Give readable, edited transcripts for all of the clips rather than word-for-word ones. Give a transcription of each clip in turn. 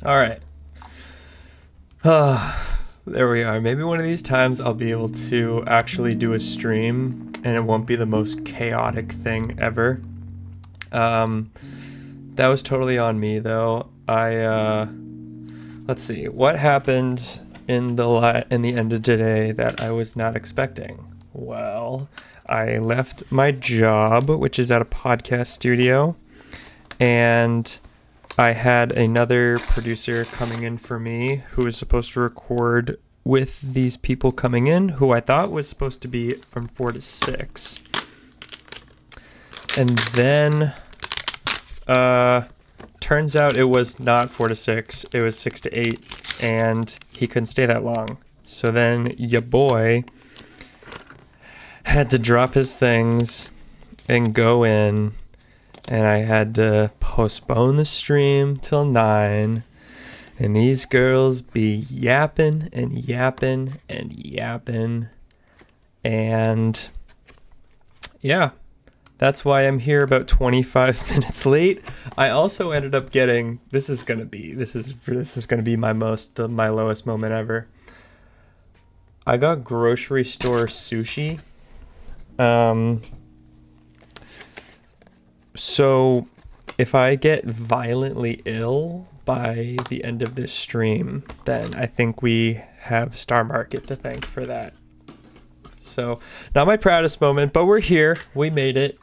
All right. There we are. Maybe one of these times I'll be able to actually do a stream and it won't be the most chaotic thing ever. Um, that was totally on me though. Let's see. What happened in the end of today that I was not expecting? Well, I left my job, which is at a podcast studio, and I had another producer coming in for me who was supposed to record with these people coming in, who I thought was supposed to be from 4 to 6. And then turns out it was not 4 to 6, it was 6 to 8, and he couldn't stay that long. So then ya boy had to drop his things and go in, and I had to postpone the stream till 9. And these girls be yapping and yapping and yapping. And yeah, that's why I'm here about 25 minutes late. I also ended up getting, this is gonna be my lowest moment ever. I got grocery store sushi. So if I get violently ill by the end of this stream, then I think we have Star Market to thank for that. So, not my proudest moment, but we're here. We made it.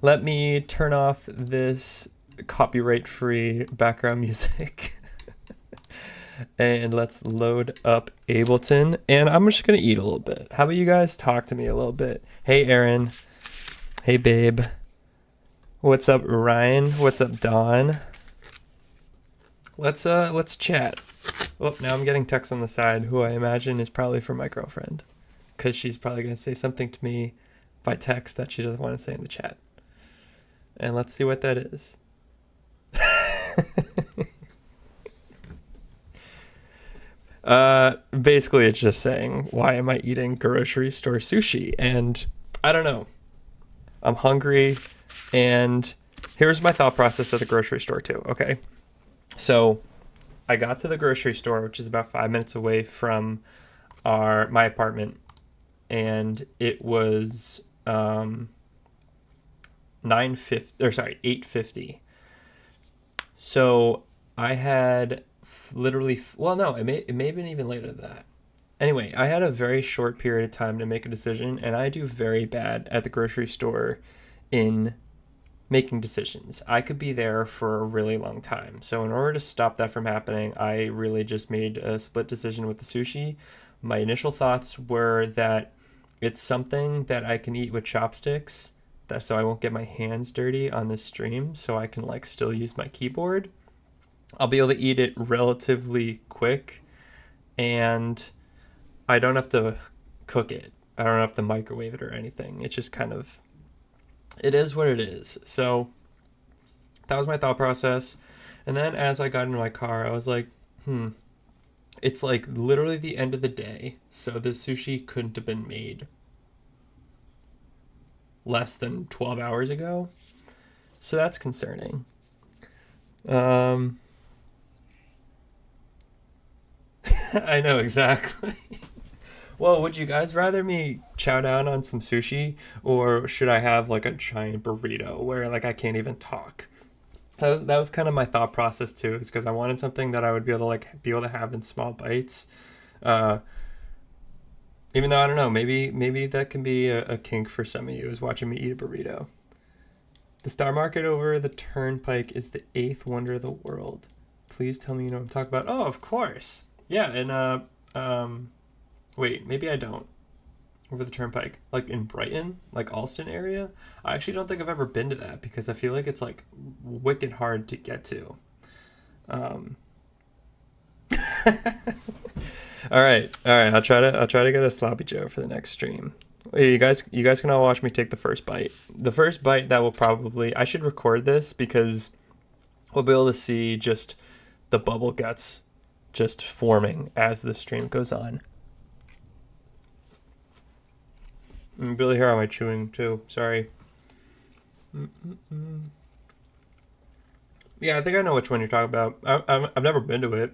Let me turn off this copyright-free background music. And let's load up Ableton. And I'm just going to eat a little bit. How about you guys talk to me a little bit? Hey, Aaron. Hey, babe. What's up, Ryan? What's up, Dawn? Let's chat. Oh, now I'm getting text on the side, who I imagine is probably from my girlfriend, because she's probably going to say something to me by text that she doesn't want to say in the chat. And let's see what that is. Basically, it's just saying, why am I eating grocery store sushi? And I don't know. I'm hungry. And here's my thought process at the grocery store too, okay? So I got to the grocery store, which is about 5 minutes away from my apartment, and it was 8:50. So I had literally, well, no, it may have been even later than that. Anyway, I had a very short period of time to make a decision, and I do very bad at the grocery store in making decisions. I could be there for a really long time. So in order to stop that from happening, I really just made a split decision with the sushi. My initial thoughts were that it's something that I can eat with chopsticks, so I won't get my hands dirty on this stream, so I can still use my keyboard. I'll be able to eat it relatively quick, and I don't have to cook it. I don't have to microwave it or anything. It's just kind of, it is what it is. So that was my thought process. And then as I got into my car, I was like, it's literally the end of the day. So this sushi couldn't have been made less than 12 hours ago. So that's concerning. I know, exactly. Well, would you guys rather me chow down on some sushi, or should I have a giant burrito where I can't even talk? That was kind of my thought process too, is because I wanted something that I would be able to have in small bites. Uh, Even though I don't know, maybe that can be a kink for some of you, is watching me eat a burrito. The Star Market over the Turnpike is the 8th wonder of the world. Please tell me you know what I'm talking about. Oh, of course. Yeah, and wait, maybe I don't. Over the Turnpike, in Brighton, Alston area. I actually don't think I've ever been to that, because I feel like it's wicked hard to get to. All right. I'll try to get a sloppy Joe for the next stream. Hey, you guys can all watch me take the first bite. The first bite that will probably, I should record this, because we'll be able to see just the bubble guts just forming as the stream goes on. And Billy, here am I chewing too. Sorry. Yeah, I think I know which one you're talking about. I've never been to it.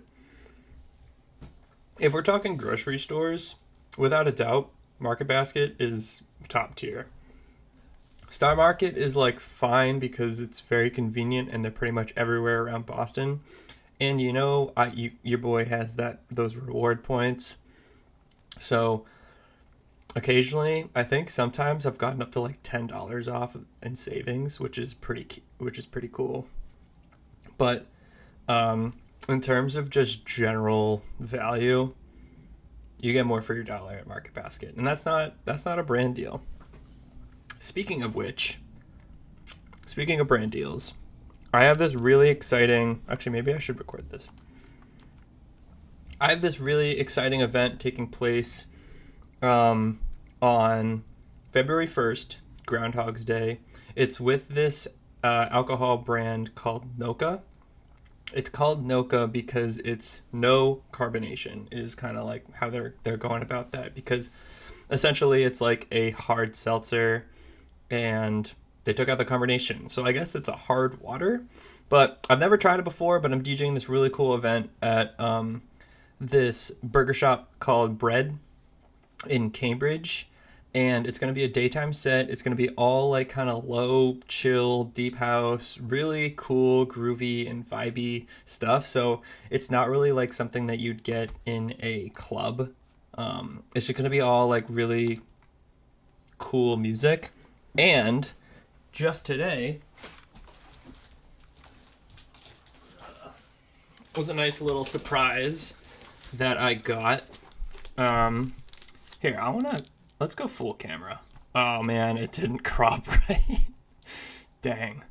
If we're talking grocery stores, without a doubt, Market Basket is top tier. Star Market is like fine because it's very convenient and they're pretty much everywhere around Boston. And your boy has those reward points. So occasionally, I think sometimes I've gotten up to like $10 off in savings, which is pretty cool. But in terms of just general value, you get more for your dollar at Market Basket, and that's not a brand deal. Speaking of which, speaking of brand deals, I have this really exciting. Actually, maybe I should record this. I have this really exciting event taking place um, on February 1st, Groundhog's Day. It's with this alcohol brand called Noka. It's called Noka because it's no carbonation is kind of like how they're going about that, because essentially it's like a hard seltzer and they took out the carbonation. So I guess it's a hard water, but I've never tried it before, but I'm DJing this really cool event at this burger shop called Bread in Cambridge, and it's going to be a daytime set. It's going to be all like kind of low, chill, deep house, really cool, groovy, and vibey stuff. So it's not really like something that you'd get in a club. It's just going to be all like really cool music. And just today was a nice little surprise that I got. Here, let's go full camera. Oh man, it didn't crop right. Dang.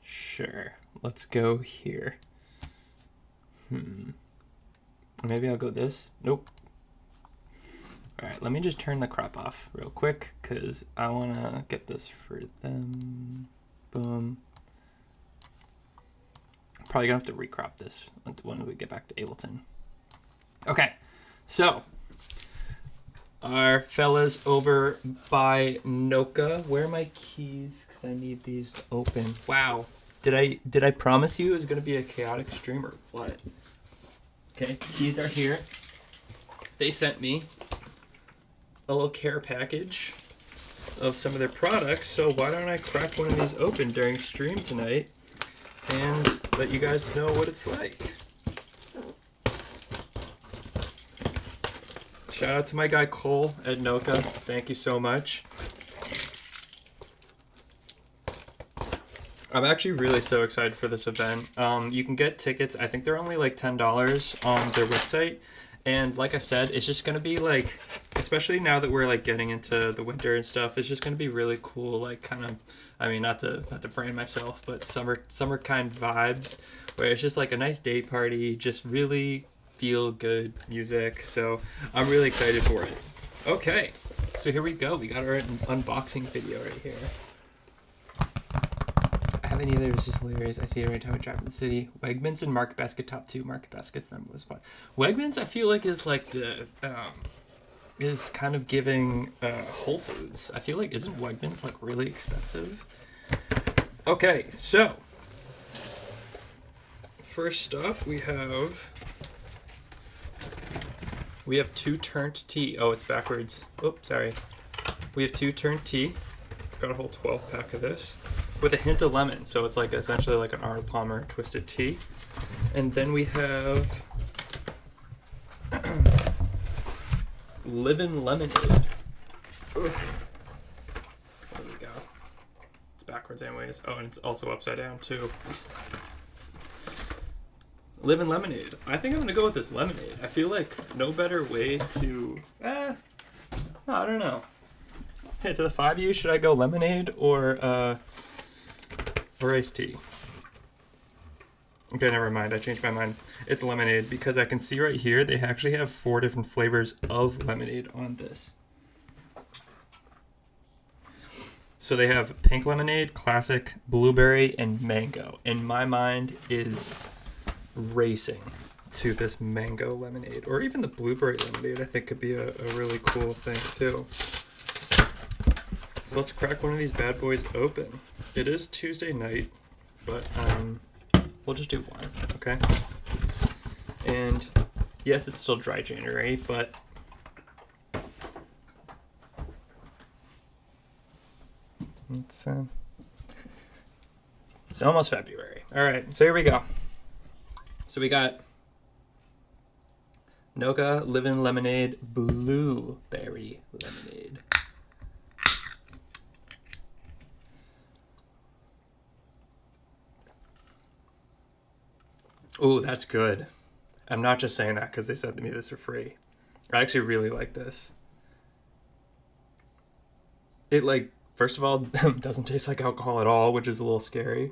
Sure. Let's go here. Maybe I'll go this. Nope. All right, let me just turn the crop off real quick because I want to get this for them. Boom. Probably gonna have to recrop this when we get back to Ableton. Okay, so our fellas over by Noka. Where are my keys? Because I need these to open. Wow. Did I promise you it was gonna be a chaotic stream or what? Okay, keys are here. They sent me a little care package of some of their products, so why don't I crack one of these open during stream tonight and let you guys know what it's like. Shout out to my guy Cole at Noka. Thank you so much. I'm actually really so excited for this event. You can get tickets. I think they're only like $10 on their website. And like I said, it's just going to be like, especially now that we're like getting into the winter and stuff, it's just going to be really cool, like kind of, I mean, not to brand myself, but summer kind vibes where it's just like a nice day party, just really feel good music. So I'm really excited for it. Okay, so here we go. We got our unboxing video right here. I haven't either. It's just hilarious. I see it every time I drive in the city. Wegmans and Market Basket top two. Market Basket's number was fun. Wegmans, I feel like is like the is kind of giving Whole Foods. I feel like isn't Wegmans like really expensive? Okay, so first up we have two turnt tea. Oh, it's backwards. Oops, sorry. We have two turnt tea. Got a whole 12 pack of this with a hint of lemon, so it's like essentially like an Arnold Palmer twisted tea. And then we have Livin' Lemonade. Ugh. There we go. It's backwards anyways. Oh, and it's also upside down too. Livin' Lemonade. I think I'm gonna go with this lemonade. I feel like no better way to I don't know. Hey, to the 5 of you, should I go lemonade or iced tea? Okay, never mind. I changed my mind. It's lemonade because I can see right here they actually have 4 different flavors of lemonade on this. So they have pink lemonade, classic, blueberry, and mango. And my mind is racing to this mango lemonade, or even the blueberry lemonade. I think could be a really cool thing too. So let's crack one of these bad boys open. It is Tuesday night. but we'll just do one, okay? And yes, it's still dry January, but it's almost February. All right, so here we go. So we got Noga Livin' Lemonade Blueberry Lemonade. Ooh, that's good. I'm not just saying that because they sent me this for free. I actually really like this. It, like, first of all, doesn't taste like alcohol at all, which is a little scary.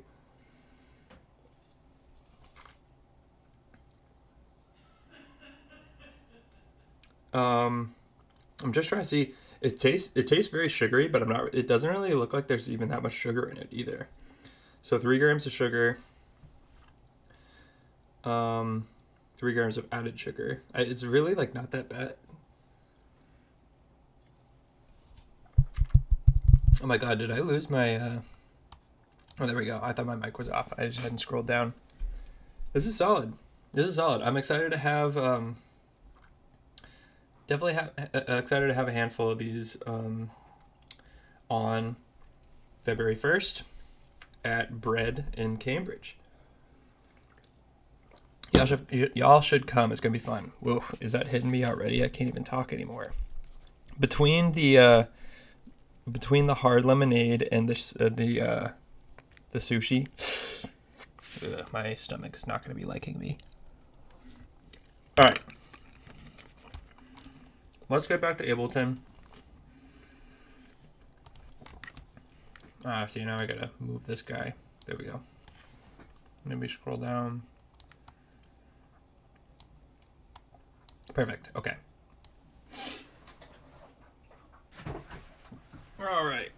I'm just trying to see. It tastes very sugary, but I'm not. It doesn't really look like there's even that much sugar in it either. So 3 grams of sugar. 3 grams of added sugar. It's really like not that bad. Oh my god, did I lose my oh, there we go. I thought my mic was off. I just hadn't scrolled down. This is solid. I'm excited to have definitely excited to have a handful of these on February 1st at Bread in Cambridge. Y'all should come. It's gonna be fun. Whoa, is that hitting me already? I can't even talk anymore. Between the hard lemonade and the sushi, my stomach is not gonna be liking me. All right, let's get back to Ableton. See, now I gotta move this guy. There we go. Maybe scroll down. Perfect. Okay. All right.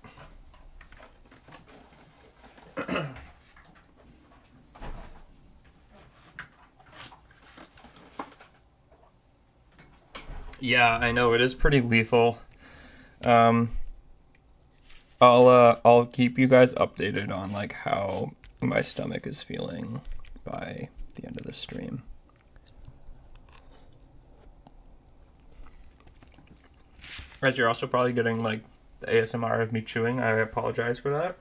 Yeah, I know it is pretty lethal. I'll keep you guys updated on like how my stomach is feeling by the end of the stream. As you're also probably getting like the ASMR of me chewing, I apologize for that.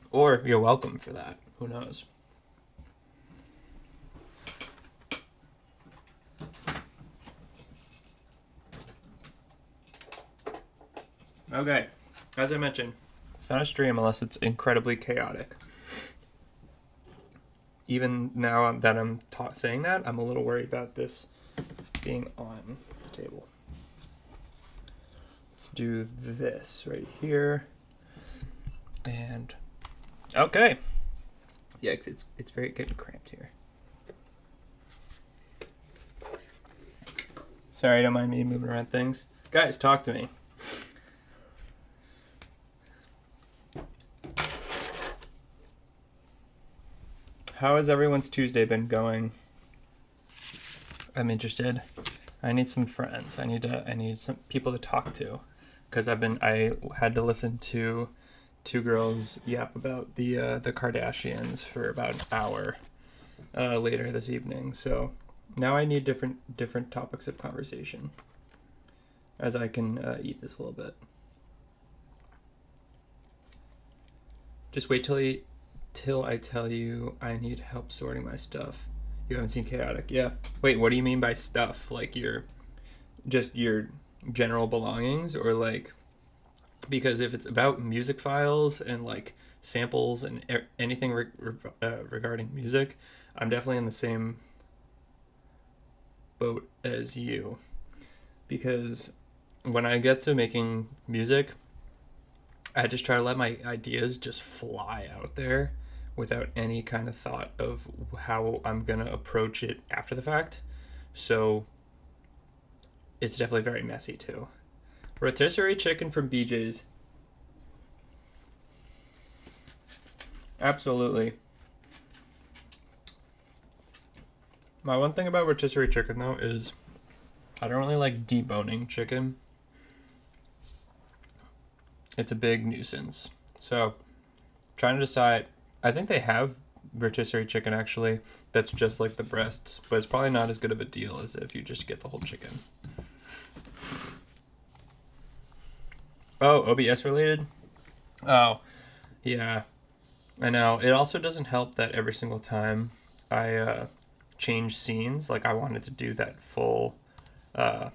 Or you're welcome for that. Who knows? Okay, as I mentioned, it's not a stream unless it's incredibly chaotic. Even now that I'm saying that, I'm a little worried about this being on the table. Let's do this right here. And okay. Yeah, it's very getting cramped here. Sorry, don't mind me moving around things. Guys, talk to me. How has everyone's Tuesday been going? I'm interested. I need some friends. I need some people to talk to, because I had to listen to two girls yap about the Kardashians for about an hour later this evening. So now I need different topics of conversation as I can eat this a little bit. Just wait till I tell you I need help sorting my stuff. You haven't seen Chaotic? Yeah. Wait, what do you mean by stuff? Like your general belongings, or like, because if it's about music files and like samples and anything regarding music, I'm definitely in the same boat as you. Because when I get to making music, I just try to let my ideas just fly out there without any kind of thought of how I'm going to approach it after the fact. So it's definitely very messy too. Rotisserie chicken from BJ's. Absolutely. My one thing about rotisserie chicken though is I don't really like deboning chicken. It's a big nuisance. So trying to decide. I think they have rotisserie chicken actually. That's just like the breasts, but it's probably not as good of a deal as if you just get the whole chicken. Oh, OBS related? Oh, yeah. I know. It also doesn't help that every single time I change scenes, like I wanted to do that uh,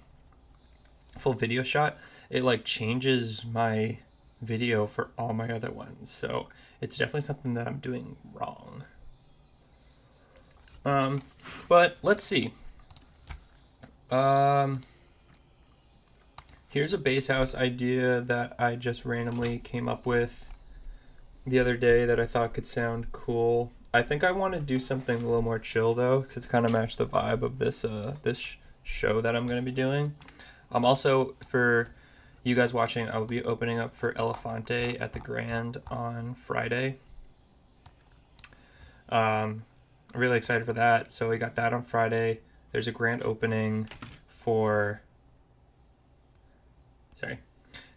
full video shot, it like changes my video for all my other ones. So it's definitely something that I'm doing wrong. But let's see. Um, Here's a bass house idea that I just randomly came up with the other day that I thought could sound cool. I think I want to do something a little more chill though, to kind of match the vibe of this show that I'm going to be doing. I'm also, for you guys watching, I will be opening up for Elefante at the Grand on Friday. Really excited for that. So we got that on Friday. There's a grand opening for. Sorry.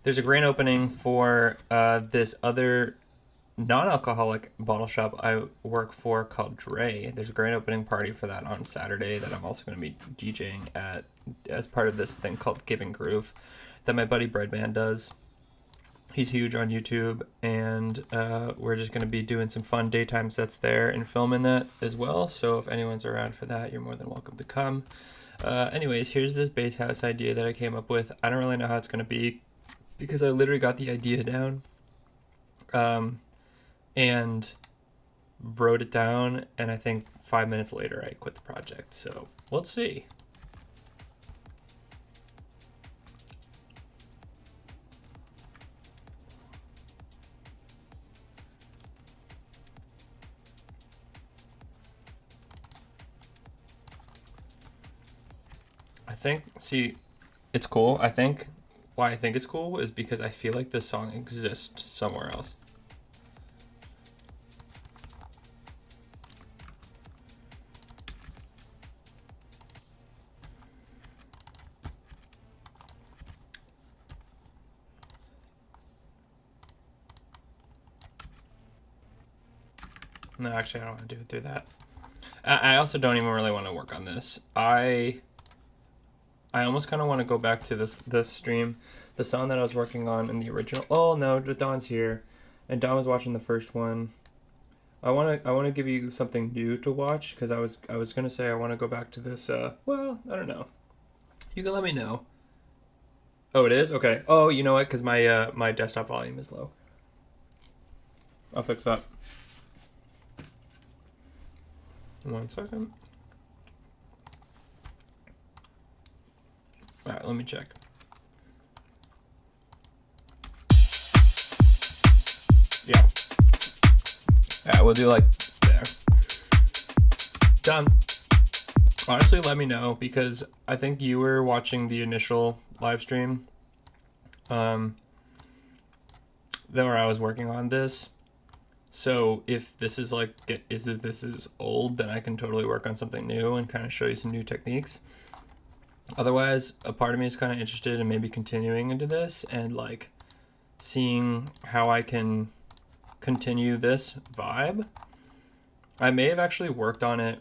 There's a grand opening for this other non-alcoholic bottle shop I work for called Dre. There's a grand opening party for that on Saturday that I'm also going to be DJing at as part of this thing called Giving Groove that my buddy Breadman does. He's huge on YouTube, and we're just going to be doing some fun daytime sets there and filming that as well. So if anyone's around for that, you're more than welcome to come. Anyways, here's this bass house idea that I came up with. I don't really know how it's going to be because I literally got the idea down and wrote it down, and I think 5 minutes later I quit the project. So let's see. It's cool. I think why I think it's cool is because I feel like this song exists somewhere else. No, actually, I don't want to do it through that. I also don't even really want to work on this. I almost kind of want to go back to this stream, the song that I was working on in the original. Oh no, Don's here, and Don was watching the first one. I want to give you something new to watch because I was gonna say I want to go back to this. Well, I don't know. You can let me know. Oh, it is okay. Oh, you know what? Because my desktop volume is low. I'll fix that. 1 second. All right, let me check. Yeah. All right, we'll do like there. Done. Honestly, let me know because I think you were watching the initial live stream where I was working on this. So if this is like this is old, then I can totally work on something new and kind of show you some new techniques. Otherwise, a part of me is kind of interested in maybe continuing into this and like seeing how I can continue this vibe. I may have actually worked on it.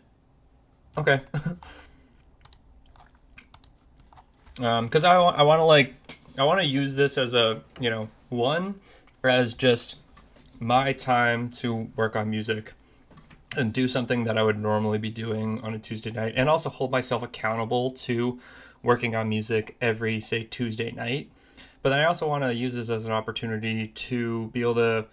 Okay. Because I want to use this as a, one, or as just my time to work on music and do something that I would normally be doing on a Tuesday night, and also hold myself accountable to working on music every, say, Tuesday night. But then I also want to use this as an opportunity to be able to,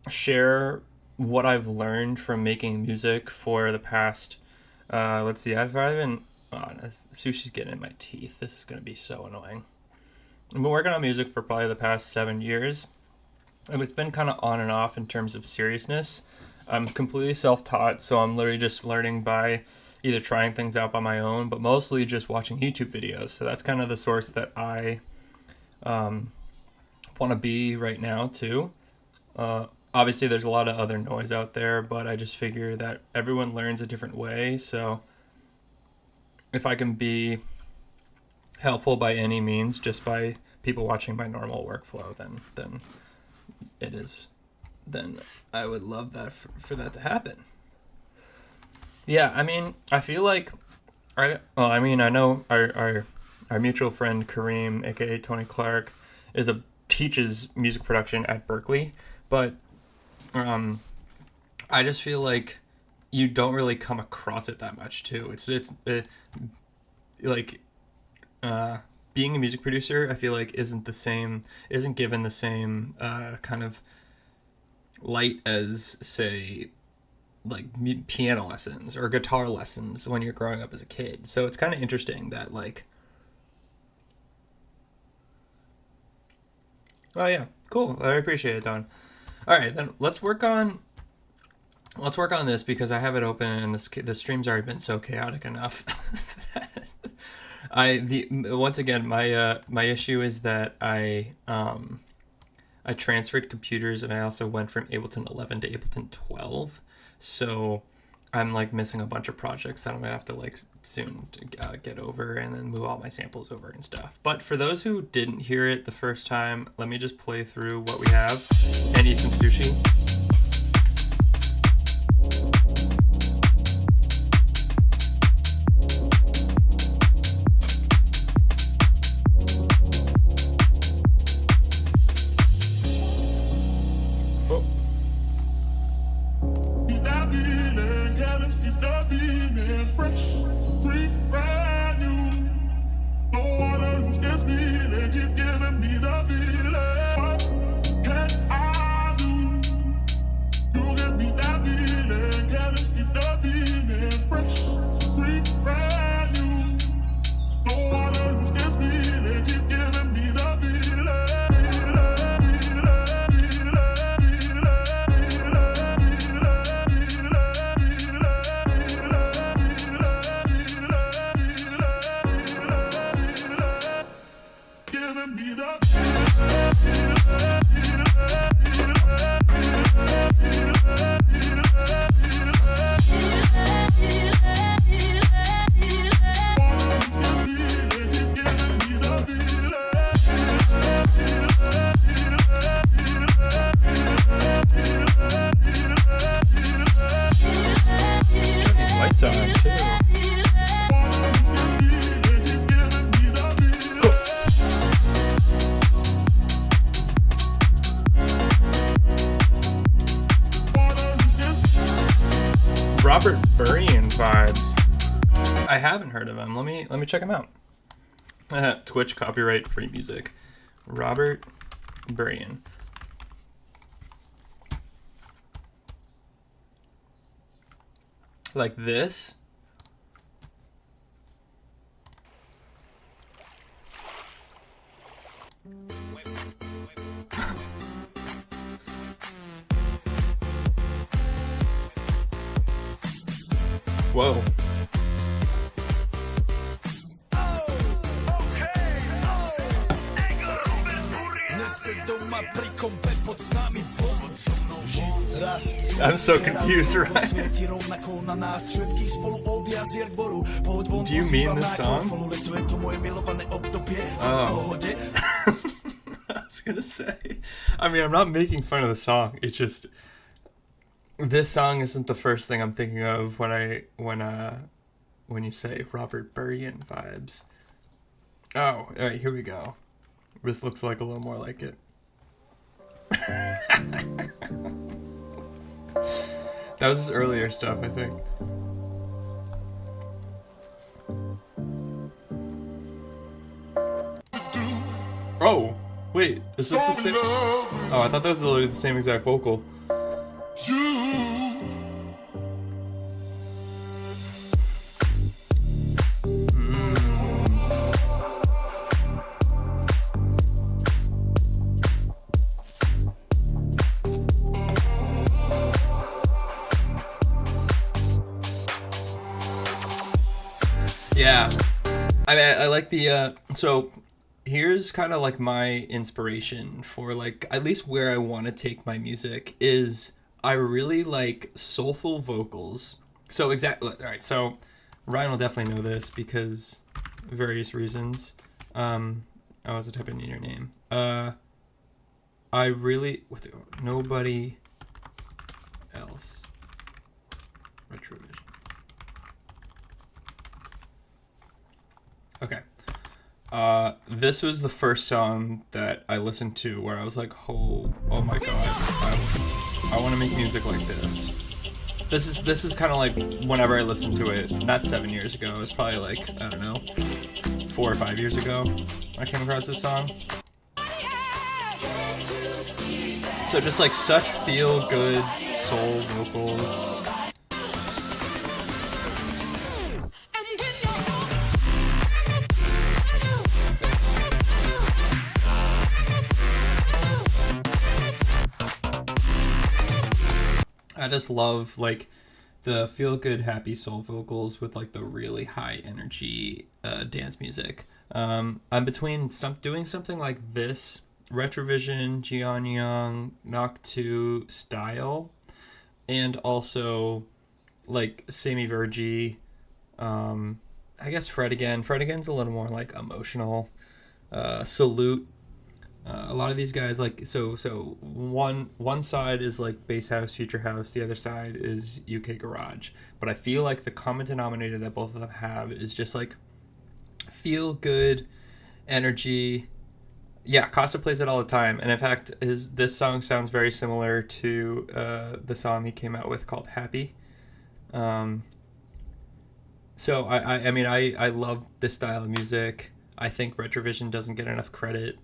share what I've learned from making music for the past, let's see, I've probably been, sushi's getting in my teeth. This is going to be so annoying. I've been working on music for probably the past 7 years. And it's been kind of on and off in terms of seriousness. I'm completely self-taught, so I'm literally just learning by either trying things out by my own, but mostly just watching YouTube videos. So that's kind of the source that I want to be right now too. Obviously, there's a lot of other noise out there, but I just figure that everyone learns a different way. So if I can be helpful by any means, just by people watching my normal workflow, then it is, then I would love that for that to happen. Yeah, I mean, I feel like I know our mutual friend Kareem, aka Tony Clark, teaches music production at Berkeley, but um, I just feel like you don't really come across it that much too. Like uh, being a music producer, I feel like isn't given the same kind of light as, say, like piano lessons or guitar lessons when you're growing up as a kid. So it's kind of interesting that, like, oh yeah, cool. I appreciate it, Don. All right, then let's work on this because I have it open and the stream's already been so chaotic enough. Once again, my issue is that I transferred computers and I also went from Ableton 11 to Ableton 12. So I'm like missing a bunch of projects that I'm gonna have to like soon get over and then move all my samples over and stuff. But for those who didn't hear it the first time, let me just play through what we have and eat some sushi. Robert Burian vibes. I haven't heard of him. Let me check him out. Twitch copyright free music. Robert Burian. Like this? Whoa. I'm so confused, right? Do you mean this song? Oh. I was gonna say. I mean, I'm not making fun of the song. It's just this song isn't the first thing I'm thinking of when you say Robert Burian vibes. Oh, all right, here we go. This looks like a little more like it. That was his earlier stuff, I think. Oh, wait, is this the same? Oh, I thought that was literally the same exact vocal. Yeah, I like the so here's kind of like my inspiration for like at least where I want to take my music is I really like soulful vocals. So exactly, all right, so Ryan will definitely know this because various reasons. I was typing in your name. I really nobody else. Retrovision. Okay. This was the first song that I listened to where I was like, oh my god, I want to make music like this. This is kind of like whenever I listened to it, not 7 years ago, it was probably like, I don't know, 4 or 5 years ago I came across this song. So just like such feel good soul vocals. I just love like the feel good happy soul vocals with like the really high energy dance music. I'm between doing something like this Retrovision, Jian Young, Knock 2 style, and also like Sammy Verji. I guess Fred Again. Fred Again's a little more like emotional. Salute. A lot of these guys like so one side is like bass house, future house, the other side is UK garage. But I feel like the common denominator that both of them have is just like feel good energy. Yeah, Costa plays it all the time, and in fact, this song sounds very similar to the song he came out with called Happy. So I mean I love this style of music. I think Retrovision doesn't get enough credit.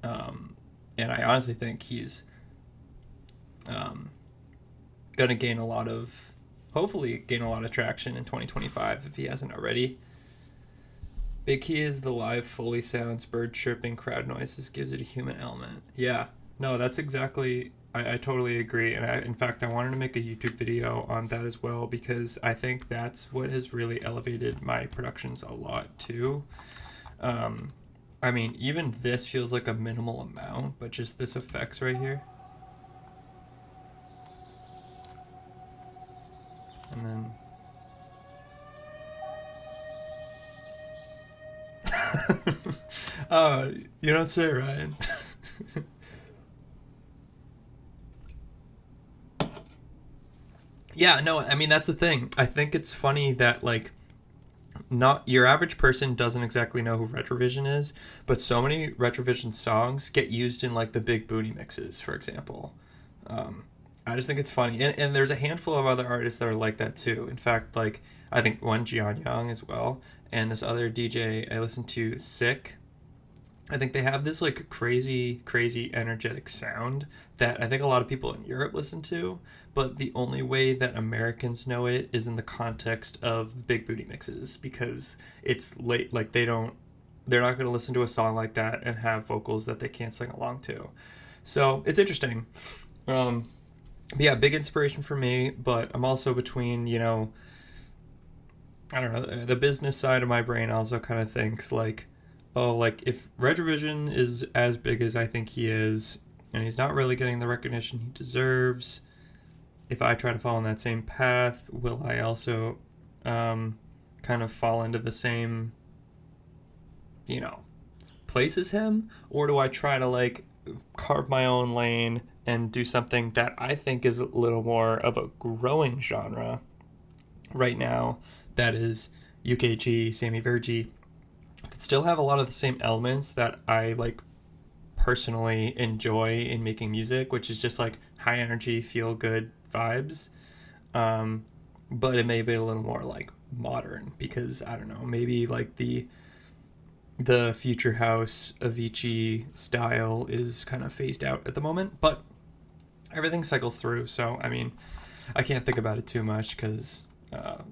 And I honestly think he's going to hopefully gain a lot of traction in 2025 if he hasn't already. Big key is the live Foley sounds, bird chirping, crowd noises, gives it a human element. Yeah, no, that's exactly, I totally agree. And in fact, I wanted to make a YouTube video on that as well, because I think that's what has really elevated my productions a lot too. I mean, even this feels like a minimal amount, but just this effects right here. And then... you don't say, Ryan. Yeah, no, I mean, that's the thing. I think it's funny that, like, not your average person doesn't exactly know who Retrovision is, but so many Retrovision songs get used in like the Big Booty mixes, for example. I just think it's funny, and there's a handful of other artists that are like that too. In fact, like I think one Jian Young as well, and this other DJ I listen to, Sick. I think they have this like crazy energetic sound that I think a lot of people in Europe listen to, but the only way that Americans know it is in the context of Big Booty mixes, because it's late, like they're not going to listen to a song like that and have vocals that they can't sing along to. So it's interesting. Yeah, big inspiration for me, but I'm also between, I don't know, the business side of my brain also kind of thinks like, oh, like if Retrovision is as big as I think he is, and he's not really getting the recognition he deserves, if I try to follow in that same path, will I also kind of fall into the same, place as him? Or do I try to like carve my own lane and do something that I think is a little more of a growing genre right now, that is UKG, Sammy Verji, that still have a lot of the same elements that I like personally enjoy in making music, which is just like high energy, feel good vibes. But it may be a little more like modern, because I don't know, maybe like the future house Avicii style is kind of phased out at the moment, but everything cycles through. So I mean, I can't think about it too much, because I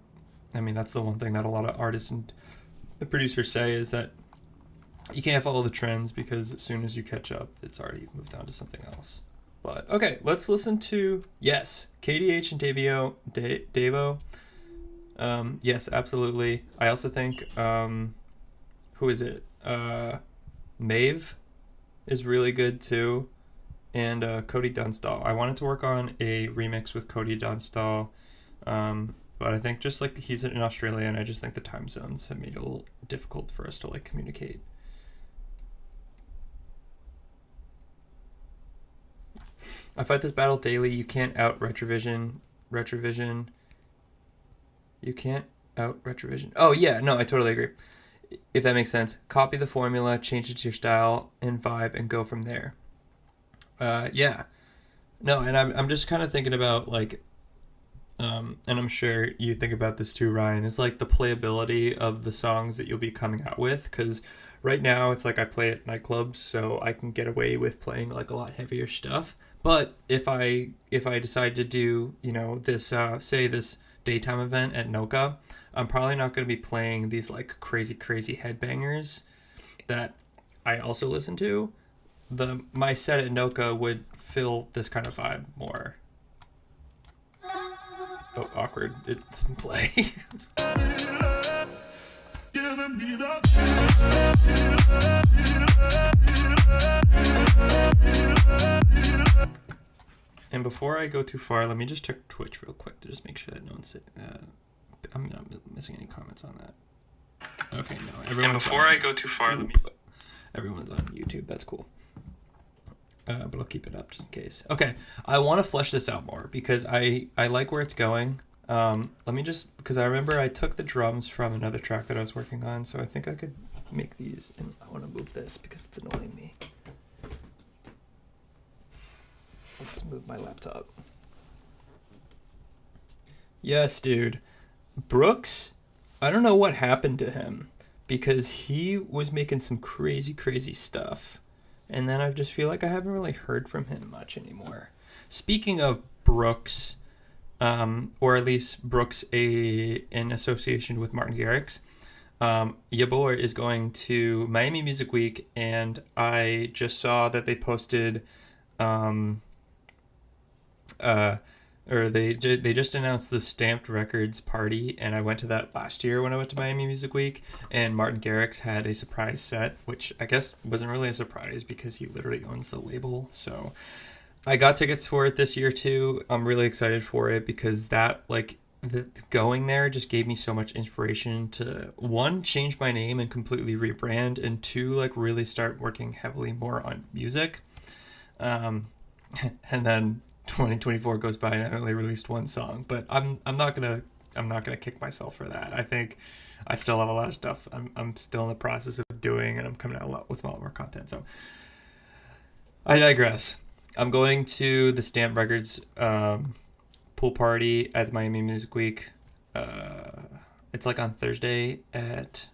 mean, that's the one thing that a lot of artists and the producers say, is that you can't follow the trends, because as soon as you catch up, it's already moved on to something else. But okay, let's listen to, yes, KDH and Davo. Yes, absolutely. I also think, who is it? Maeve is really good too. And Cody Dunstall. I wanted to work on a remix with Cody Dunstall. But I think just like he's in Australia, and I just think the time zones have made it a little difficult for us to like communicate. I fight this battle daily. You can't out retrovision. Retrovision. You can't out retrovision. Oh yeah, no, I totally agree. If that makes sense. Copy the formula, change it to your style and vibe, and go from there. Yeah. No, and I'm just kind of thinking about like, and I'm sure you think about this too, Ryan. Is like the playability of the songs that you'll be coming out with, because right now it's like I play at nightclubs, so I can get away with playing like a lot heavier stuff. But if I decide to do this say this daytime event at Noka, I'm probably not going to be playing these like crazy headbangers that I also listen to. My set at Noka would fill this kind of vibe more. Oh, awkward. It didn't play. And before I go too far, let me just check Twitch real quick to just make sure that no one's... I'm not missing any comments on that. Okay, no. Everyone's and before I go too far, let me... Everyone's on YouTube. That's cool. But I'll keep it up just in case. Okay, I want to flesh this out more because I like where it's going. Let me just... Because I remember I took the drums from another track that I was working on, so I think I could make these. And I want to move this because it's annoying me. Let's move my laptop. Yes, dude. Brooks, I don't know what happened to him because he was making some crazy stuff. And then I just feel like I haven't really heard from him much anymore. Speaking of Brooks, or at least Brooks in association with Martin Garrix, Yabor is going to Miami Music Week, and I just saw that they posted... or they just announced the Stamped Records party, and I went to that last year when I went to Miami Music Week, and Martin Garrix had a surprise set, which I guess wasn't really a surprise because he literally owns the label. So I got tickets for it this year too. I'm really excited for it because that going there just gave me so much inspiration to, one, change my name and completely rebrand, and two, like really start working heavily more on music. And then 2024 goes by and I only released one song, but I'm not gonna kick myself for that. I think I still have a lot of stuff I'm still in the process of doing, and I'm coming out with a lot more content. So I digress. I'm going to the Stamped Records pool party at Miami Music Week. It's like on Thursday at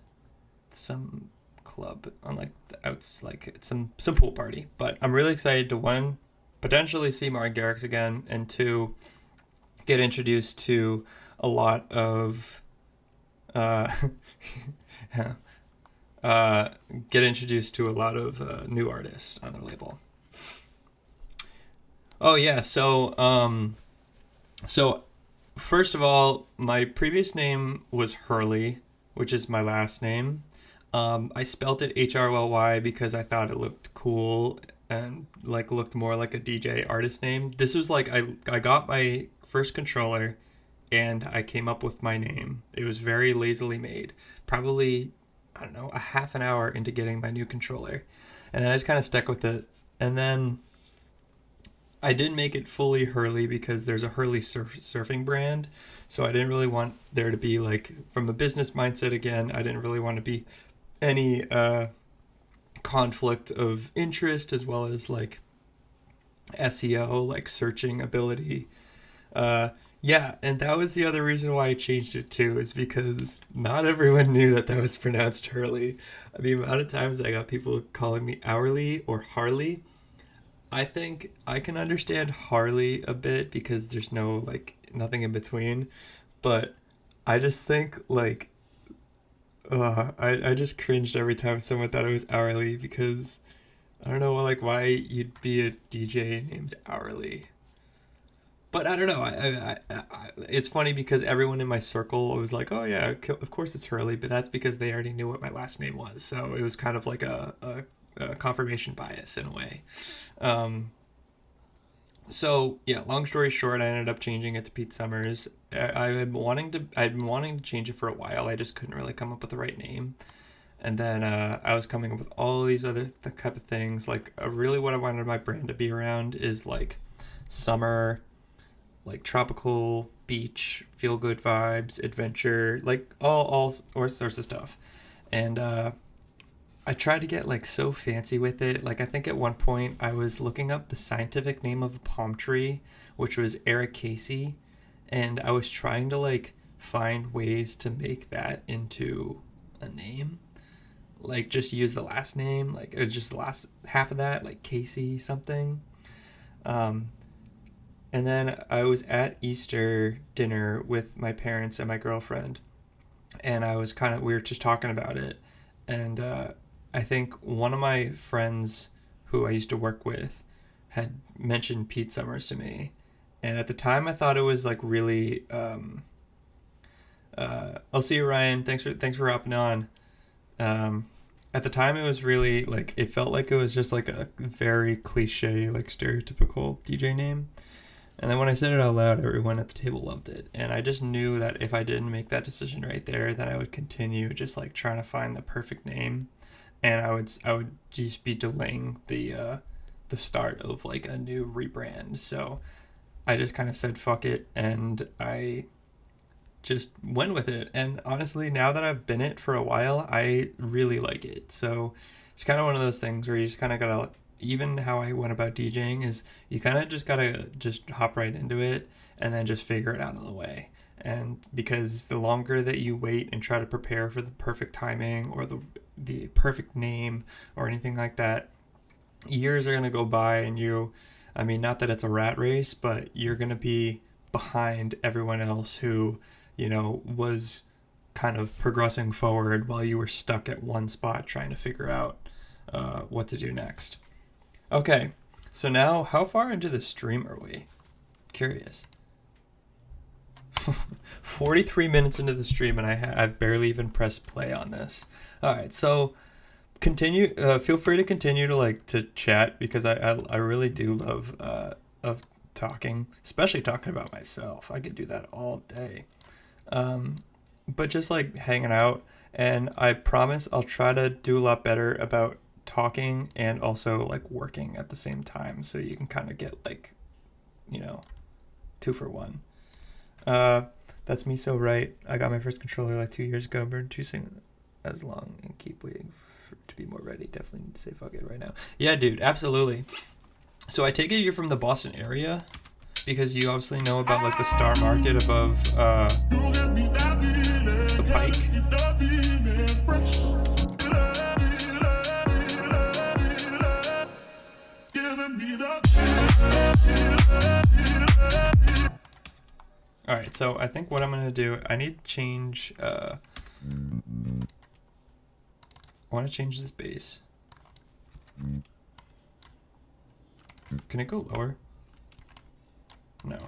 some club on like the outs, like it's some pool party. But I'm really excited to, one, potentially see Martin Garrix again, and two, get introduced to a lot of new artists on the label. Oh yeah, so first of all, my previous name was Hurley, which is my last name. I spelt it HRLY because I thought it looked cool and like looked more like a DJ artist name. This was like I got my first controller and I came up with my name. It was very lazily made. Probably, I don't know, a half an hour into getting my new controller. And I just kind of stuck with it. And then I didn't make it fully Hurley because there's a Hurley surfing brand. So I didn't really want there to be, like, from a business mindset again, I didn't really want to be any conflict of interest, as well as like SEO, like searching ability. Yeah, and that was the other reason why I changed it too, is because not everyone knew that was pronounced Hurley. The amount of times I got people calling me Hourly or Harley. I think I can understand Harley a bit because there's nothing in between, but I just think I just cringed every time someone thought it was Hourly, because I don't know why you'd be a DJ named Hourly. But I don't know. I it's funny because everyone in my circle was like, "Oh yeah, of course it's Hurley," but that's because they already knew what my last name was. So it was kind of like a confirmation bias in a way. So yeah, long story short, I ended up changing it to Pete Summers. I'd been wanting to change it for a while. I just couldn't really come up with the right name. And then I was coming up with all these other type of things. Really what I wanted my brand to be around is like summer, like tropical beach, feel good vibes, adventure, like all sorts of stuff. And I tried to get like so fancy with it. Like I think at one point I was looking up the scientific name of a palm tree, which was Ericaceae, and I was trying to like find ways to make that into a name. Like just use the last name, like or just the last half of that, like Casey something. Um, and then I was at Easter dinner with my parents and my girlfriend, and I was kind of we were just talking about it, and I think one of my friends who I used to work with had mentioned Pete Summers to me, and at the time I thought it was like really. I'll see you, Ryan. Thanks for hopping on. Um, at the time, it was really like it felt like it was just like a very cliche, like stereotypical DJ name. And then when I said it out loud, everyone at the table loved it. And I just knew that if I didn't make that decision right there, then I would continue just like trying to find the perfect name, and I would just be delaying the start of like a new rebrand. So I just kind of said fuck it, and I just went with it. And honestly, now that I've been it for a while, I really like it. So it's kind of one of those things where you just kind of gotta, even how I went about DJing is you kind of just gotta just hop right into it and then just figure it out on the way. And because the longer that you wait and try to prepare for the perfect timing or the perfect name or anything like that, years are gonna go by and I mean, not that it's a rat race, but you're gonna be behind everyone else who, was kind of progressing forward while you were stuck at one spot trying to figure out what to do next. Okay, so now how far into the stream are we? Curious. 43 minutes into the stream, and I've barely even pressed play on this. All right, so continue. Feel free to continue to to chat because I really do love of talking, especially talking about myself. I could do that all day. Um, but just like hanging out, and I promise I'll try to do a lot better about talking and also like working at the same time, so you can kind of get like, you know, two for one. Uh, that's me so right. I got my first controller like 2 years ago. Been choosing as long and keep waiting to be more ready. Definitely need to say fuck it right now. Yeah, dude, absolutely. So I take it you're from the Boston area because you obviously know about like the Star Market above the Pike. All right, so I think what I'm gonna do, I need to change. I want to change this bass. Can it go lower? No.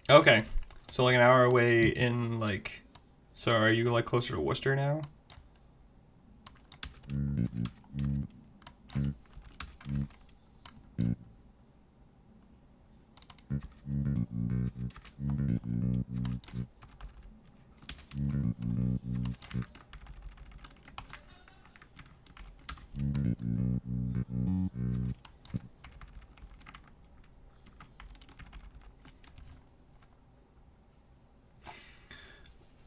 Okay, so like an hour away in like, so are you like closer to Worcester now?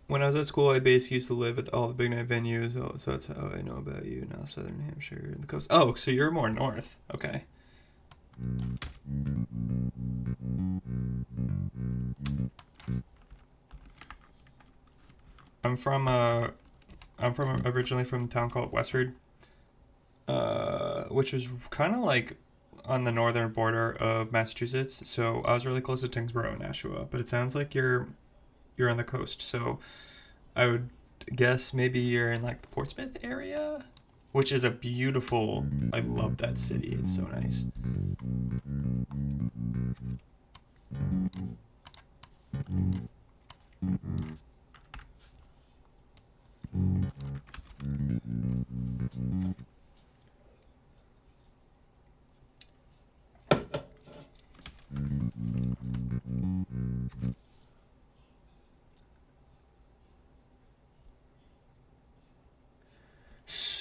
When I was at school, I basically used to live at all the big night venues, so that's how I know about you now. Southern Hampshire and the coast. Oh, so you're more north. Okay. I'm from originally from a town called Westford, which is kind of like on the northern border of Massachusetts. So I was really close to Tingsboro and Nashua, but it sounds like you're on the coast. So I would guess maybe you're in like the Portsmouth area, which is a beautiful. I love that city. It's so nice.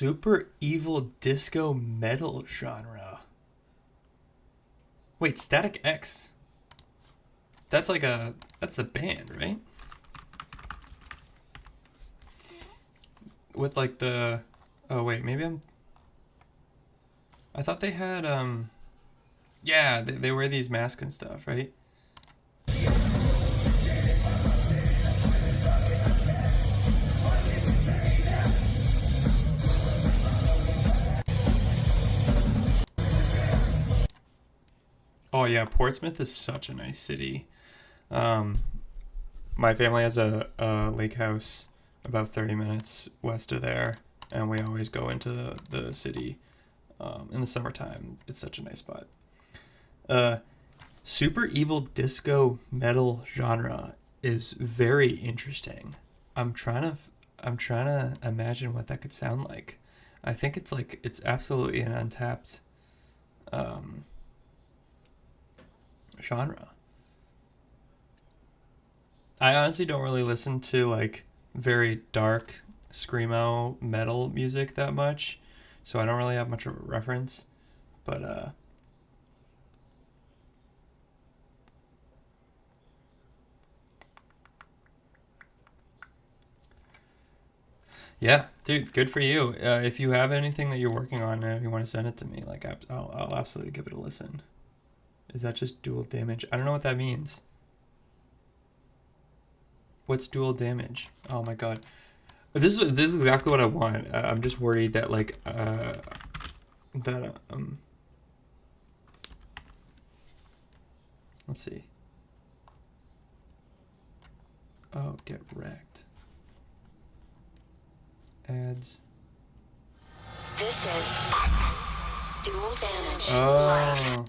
super evil disco metal genre. Wait, Static X. That's like that's the band, right? With like the, oh wait, maybe I thought they had, yeah, they wear these masks and stuff, right? Oh yeah, Portsmouth is such a nice city. Um, my family has a lake house about 30 minutes west of there, and we always go into the city in the summertime. It's such a nice spot. Super evil disco metal genre is very interesting. I'm trying to imagine what that could sound like. I think it's absolutely an untapped um, genre. I honestly don't really listen to like very dark screamo metal music that much, so I don't really have much of a reference. But yeah, dude, good for you. If you have anything that you're working on, if you want to send it to me, like I'll absolutely give it a listen. Is that just dual damage? I don't know what that means. What's dual damage? Oh my god. This is exactly what I want. I'm just worried that like that let's see. Oh, get wrecked. Ads. This is dual damage. Oh.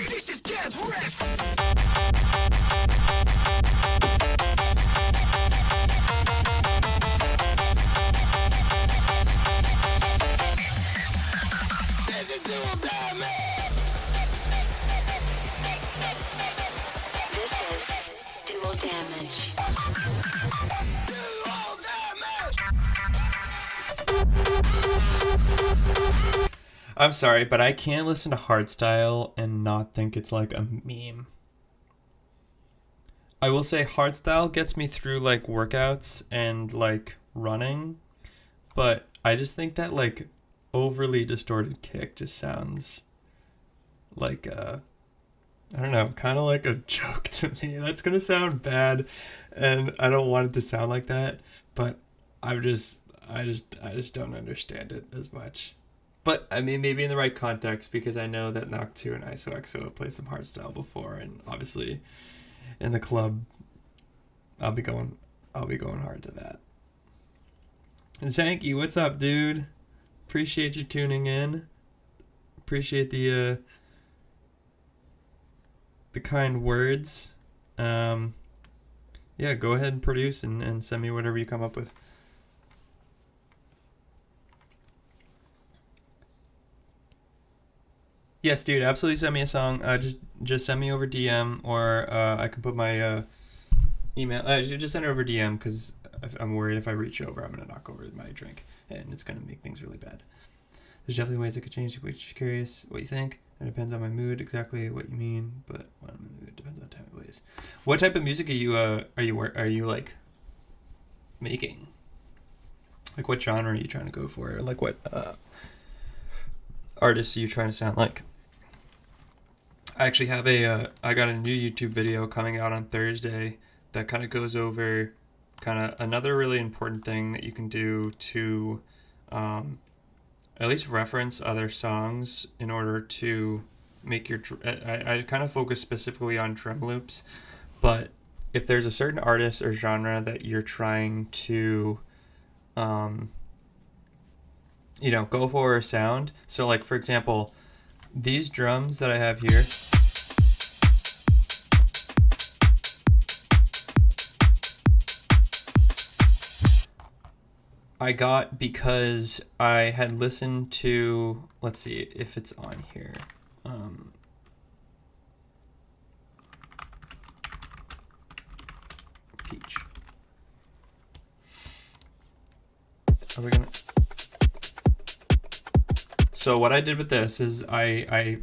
This is get wrecked. This is dual damage. This is dual damage. I'm sorry, but I can't listen to hardstyle and not think it's like a meme. I will say hardstyle gets me through like workouts and like running, but I just think that like overly distorted kick just sounds like I don't know, kind of like a joke to me. That's gonna sound bad, and I don't want it to sound like that, but I just don't understand it as much. But I mean, maybe in the right context, because I know that Noctu and ISOXO have played some hardstyle before, and obviously in the club, I'll be going hard to that. Zanky, what's up, dude? Appreciate you tuning in. Appreciate the kind words. Yeah, go ahead and produce and send me whatever you come up with. Yes, dude, absolutely send me a song. Just send me over DM, or I can put my email. Just send it over DM, because I'm worried if I reach over, I'm gonna knock over my drink, and it's gonna make things really bad. There's definitely ways it could change. We're just curious what you think. It depends on my mood, exactly what you mean, but when I'm in the mood, it depends on the time of place. What type of music are you like making? Like, what genre are you trying to go for? Or like, what artists are you trying to sound like? I actually have I got a new YouTube video coming out on Thursday that kind of goes over kind of another really important thing that you can do to at least reference other songs in order to make your I kind of focus specifically on drum loops, but if there's a certain artist or genre that you're trying to go for a sound, so like for example, these drums that I have here, I got because I had listened to, let's see if it's on here. Peach. So what I did with this is I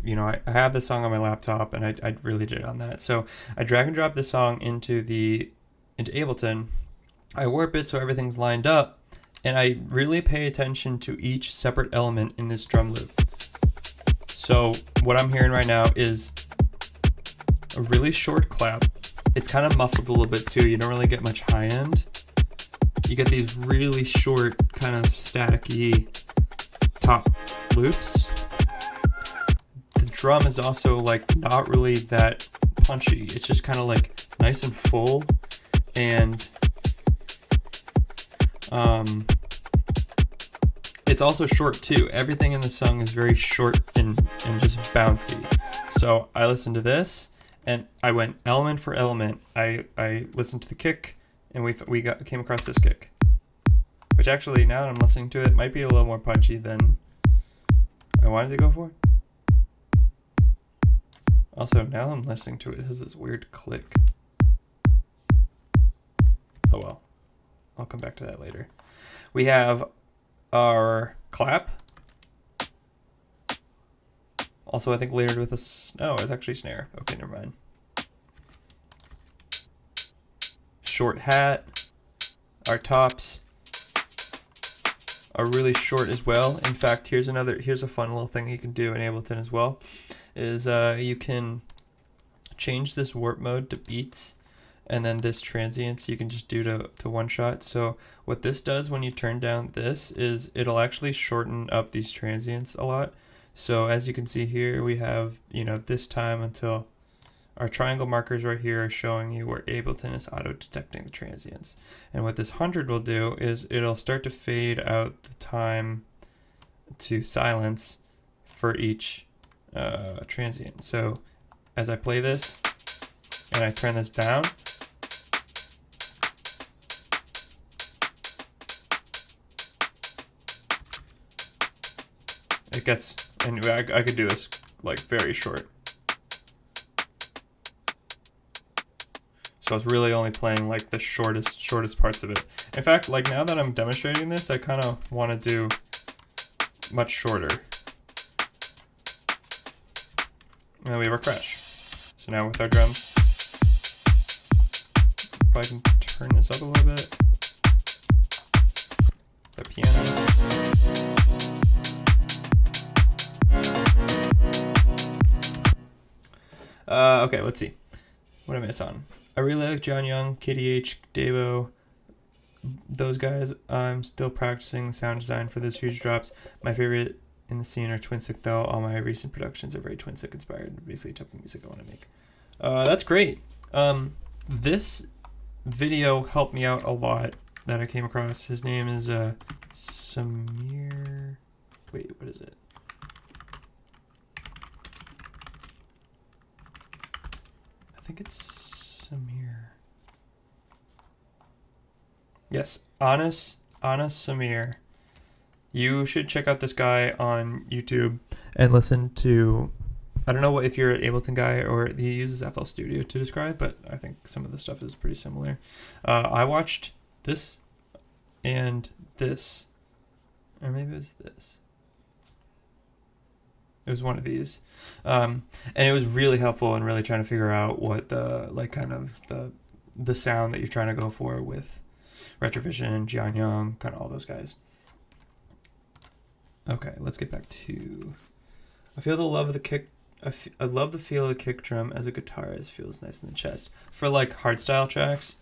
have the song on my laptop, and I really did it on that. So I drag and drop this song into Ableton. I warp it so everything's lined up, and I really pay attention to each separate element in this drum loop. So what I'm hearing right now is a really short clap. It's kind of muffled a little bit too. You don't really get much high end. You get these really short, kind of staticky top loops. The drum is also like not really that punchy. It's just kind of like nice and full, and it's also short too. Everything in the song is very short and just bouncy. So I listened to this and I went element for element. I listened to the kick, and we came across this kick, which actually, now that I'm listening to it, might be a little more punchy than I wanted to go for. Also, now I'm listening to it, it has this weird click. Oh well, I'll come back to that later. We have our clap. Also, I think layered with it's actually snare. Okay, never mind. Short hat. Our tops are really short as well. In fact, here's a fun little thing you can do in Ableton as well, is you can change this warp mode to beats, and then this transients you can just do to one shot. So what this does when you turn down this is it'll actually shorten up these transients a lot. So as you can see here, we have, this time until our triangle markers right here are showing you where Ableton is auto detecting the transients. And what this 100 will do is it'll start to fade out the time to silence for each transient. So as I play this and I turn this down, it gets, and I could do this like very short. So I was really only playing like the shortest parts of it. In fact, like now that I'm demonstrating this, I kind of want to do much shorter. And then we have our crash. So now with our drums, probably can turn this up a little bit. The piano. Okay, let's see. What am I miss on? I really like John Young, KDH, Davo, those guys. I'm still practicing the sound design for those huge drops. My favorite in the scene are Twinsick though. All my recent productions are very Twinsick inspired. Basically, type of music I want to make. That's great. This video helped me out a lot that I came across. His name is Samir. Wait, what is it? I think it's Samir. Yes, Anas Samir. You should check out this guy on YouTube and listen to, I don't know if you're an Ableton guy or he uses FL Studio to describe, but I think some of the stuff is pretty similar. I watched this and this, or maybe it was this. It was one of these, and it was really helpful in really trying to figure out what the sound that you're trying to go for with Retrovision, John Young, kind of all those guys. Okay, let's get back to. I feel the love of the kick. I love the feel of the kick drum as a guitarist. Feels nice in the chest for like hardstyle tracks.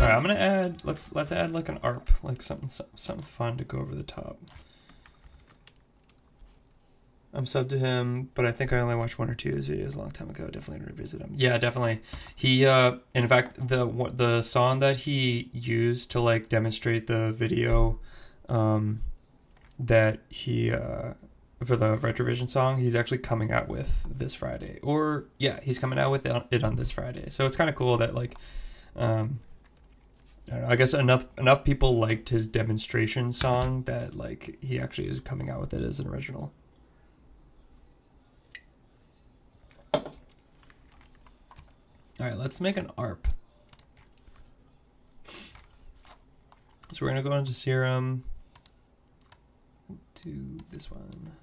I'm gonna add, let's add like an ARP, like something fun to go over the top. I'm subbed to him, but I think I only watched one or two of his videos a long time ago. Definitely revisit him. Yeah, definitely. He, in fact, the song that he used to like demonstrate the video, that he for the Retrovision song, he's actually coming out with this Friday. Or yeah, he's coming out with it on this Friday. So it's kind of cool that like, I don't know, I guess enough people liked his demonstration song that like he actually is coming out with it as an original. All right, let's make an ARP. So we're gonna go into Serum. Do this one.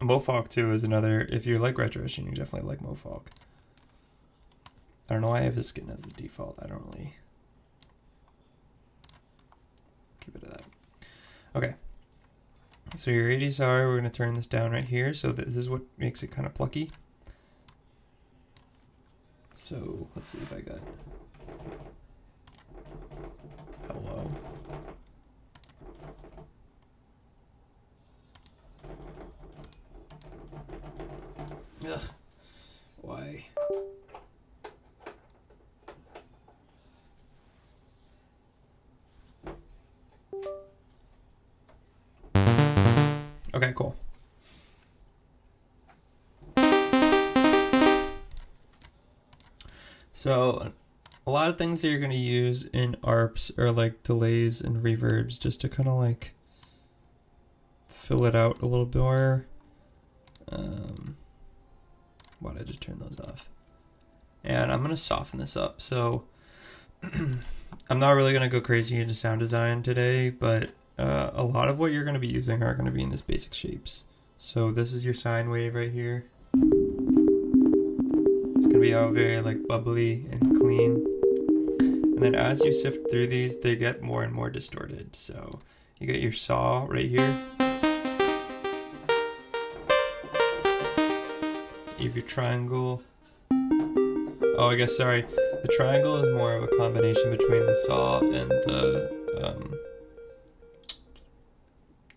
Mofolk too is another. If you like Retrovision, you definitely like Mofolk. I don't know why I have his skin as the default. I don't really keep it at that. Okay. So your 80s are, we're going to turn this down right here. So this is what makes it kind of plucky. So let's see if I got hello. Ugh. Why? Okay, cool. So a lot of things that you're going to use in ARPs are like delays and reverbs just to kind of like fill it out a little bit more. Why did I just turn those off? And I'm going to soften this up. So I'm not really going to go crazy into sound design today, but a lot of what you're going to be using are going to be in this basic shapes. So this is your sine wave right here. It's going to be all very like bubbly and clean. And then as you sift through these, they get more and more distorted. So you get your saw right here. You have your triangle. Oh, I guess, sorry. The triangle is more of a combination between the saw and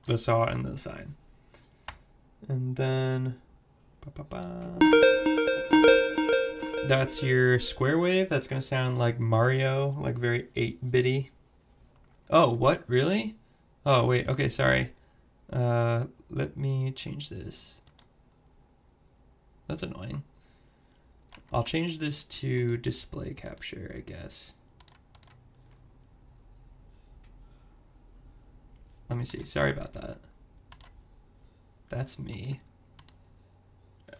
the saw and the sine. And then that's your square wave. That's gonna sound like Mario, like very 8-bitty. Oh, what? Really? Oh, wait. Okay, sorry. Let me change this. That's annoying. I'll change this to display capture, I guess. Let me see. Sorry about that. That's me.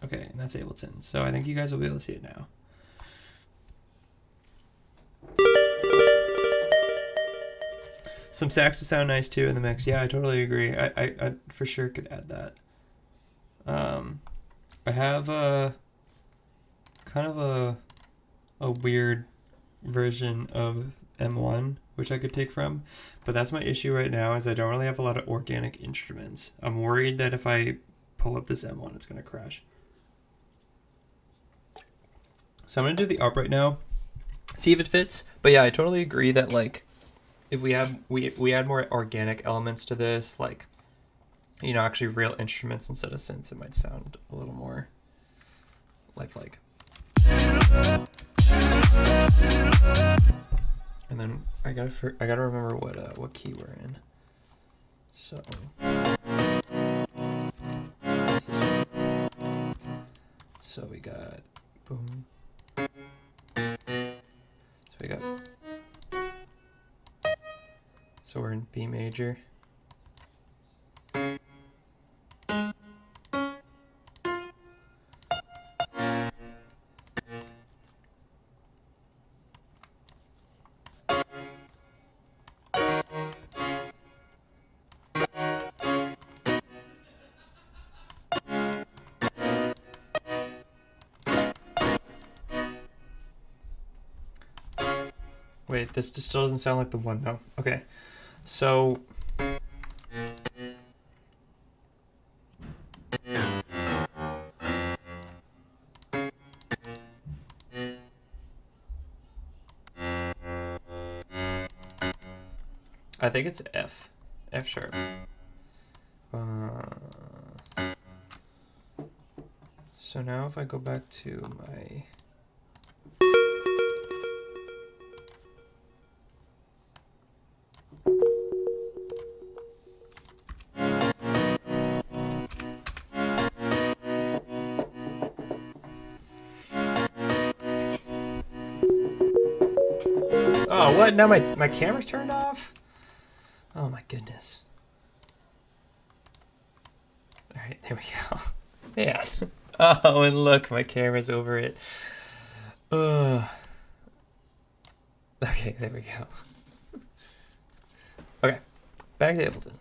Okay, and that's Ableton. So I think you guys will be able to see it now. Some sax would sound nice too in the mix. Yeah, I totally agree. I for sure could add that. I have a kind of a weird version of M1 which I could take from, but that's my issue right now is I don't really have a lot of organic instruments. I'm worried that if I pull up this M1 it's gonna crash. So I'm gonna do the ARP right now, see if it fits. But yeah, I totally agree that like if we add more organic elements to this, like, you know, actually real instruments instead of synths, it might sound a little more lifelike. And then I gotta remember what key we're in. So what's this one? So we got boom. So we're in B major. Wait, this just still doesn't sound like the one though. Okay, so I think it's F sharp. So now if I go back to my Oh, what? Now my camera's turned off? Oh my goodness. Alright, there we go. Yeah. Oh, and look, my camera's over it. Ugh. Okay, there we go. Okay, back to Ableton.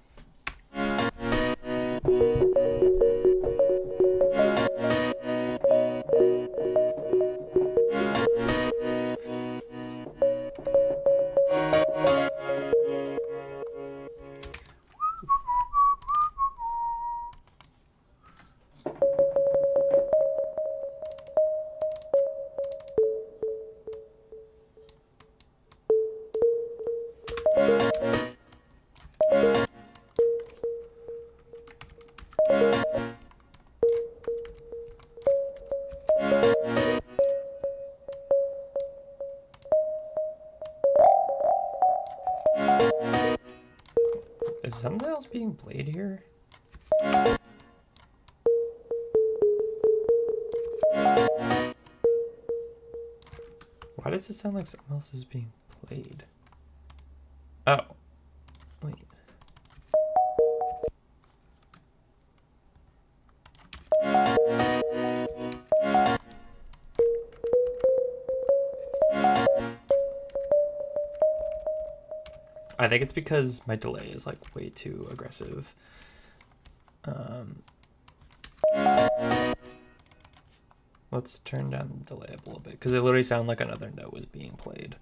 Is something else being played here? Why does it sound like something else is being played? Oh. Wait. I think it's because my delay is like way too aggressive. Let's turn down the delay up a little bit because it literally sounded like another note was being played.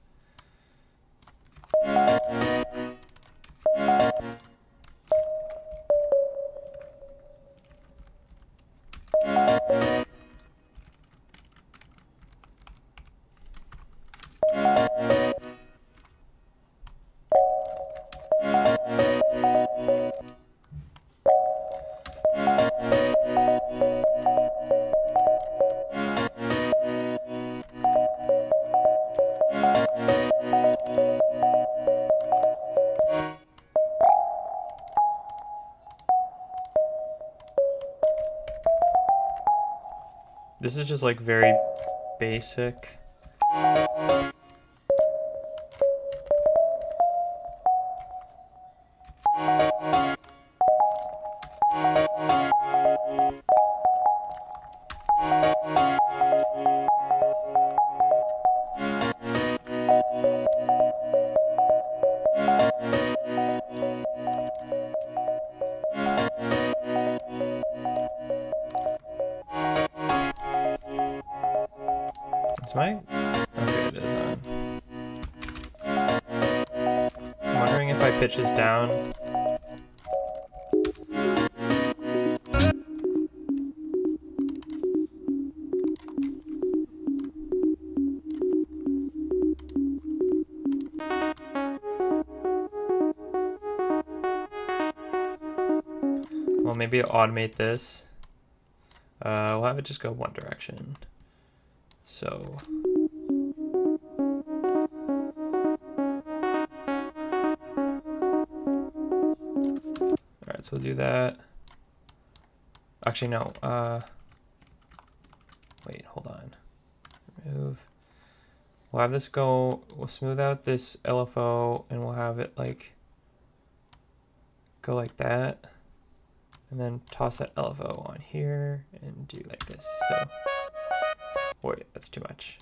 This is just like very basic. Is my... Okay, it is on. I'm wondering if I pitch this down. Well, maybe I'll automate this. We'll have it just go one direction. So... Alright, so we'll do that. Actually, no. Wait, hold on. Remove. We'll have this go... We'll smooth out this LFO, and we'll have it, like... Go like that. And then toss that LFO on here, and do like this, so... Wait, that's too much.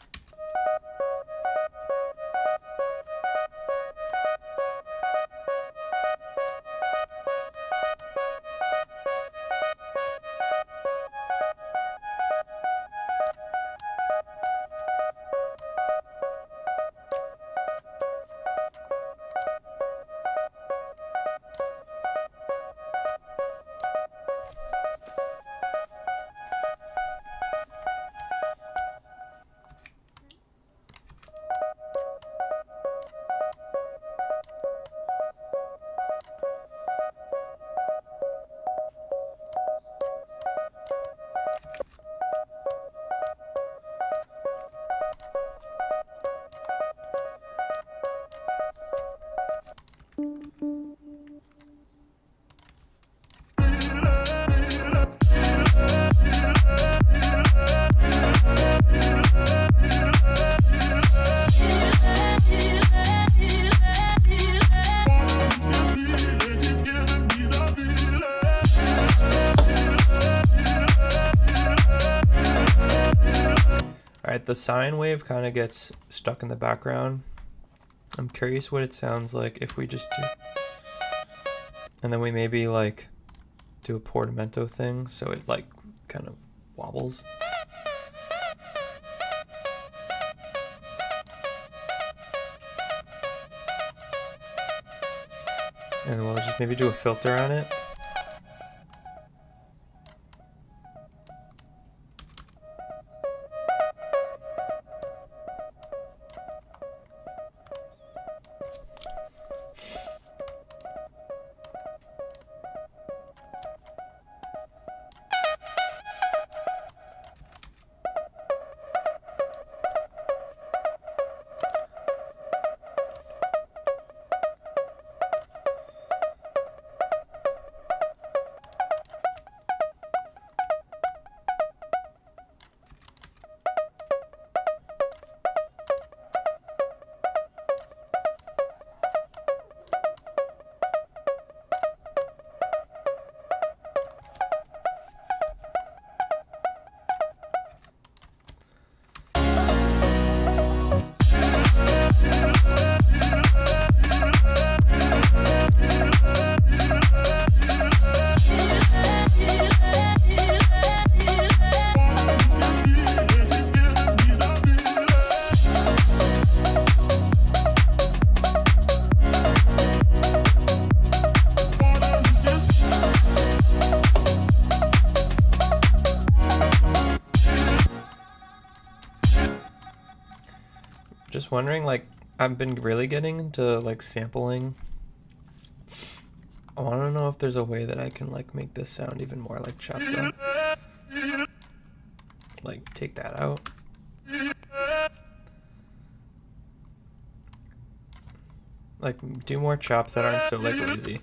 if the sine wave kind of gets stuck in the background, I'm curious what it sounds like if we just do, and then we maybe like do a portamento thing so it like kind of wobbles. And then we'll just maybe do a filter on it. Just wondering, like, I've been really getting into like sampling. I want to know if there's a way that I can like make this sound even more like chopped up. Like take that out. Like do more chops that aren't so like lazy.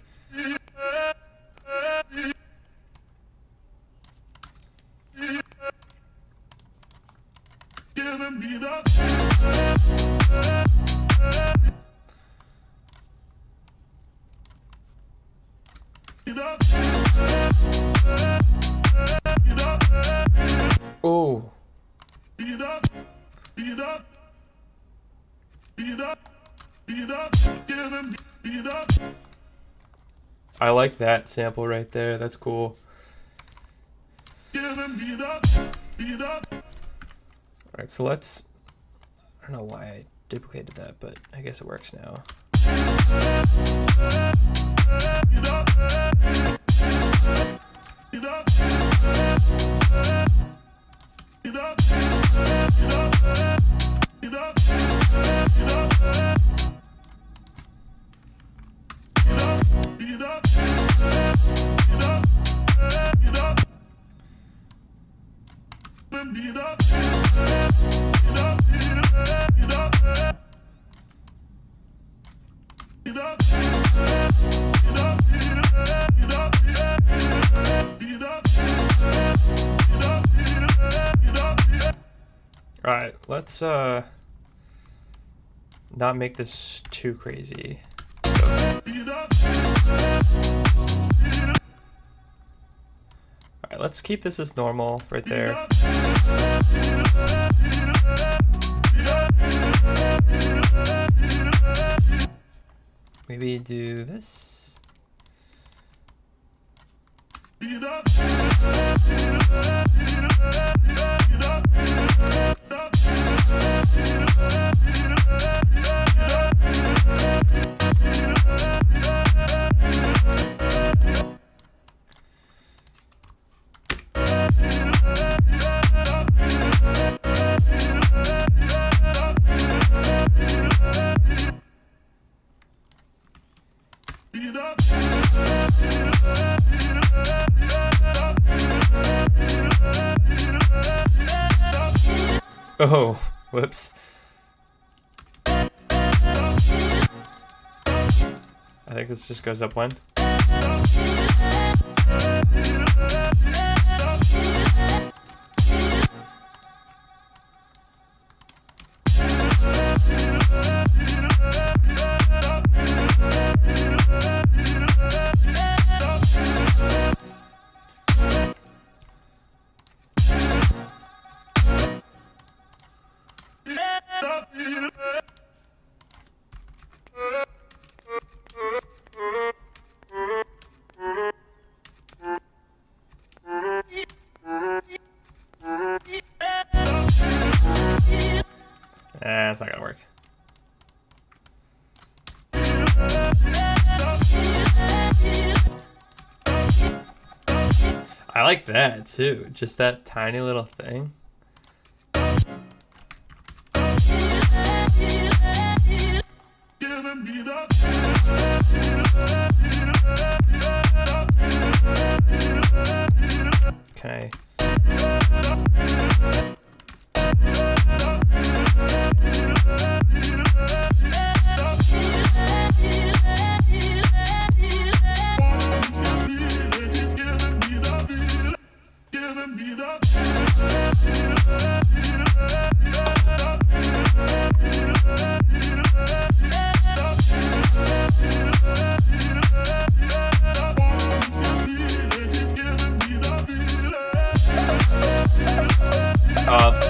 Oh. I like that sample right there. That's cool. Alright, so let's... I don't know why I duplicated that, but I guess it works now. Alright, let's not make this too crazy. Alright, let's keep this as normal right there. Maybe do this. Oh, whoops. I think this just goes up one. That's not gonna work. I like that too. Just that tiny little thing. Okay.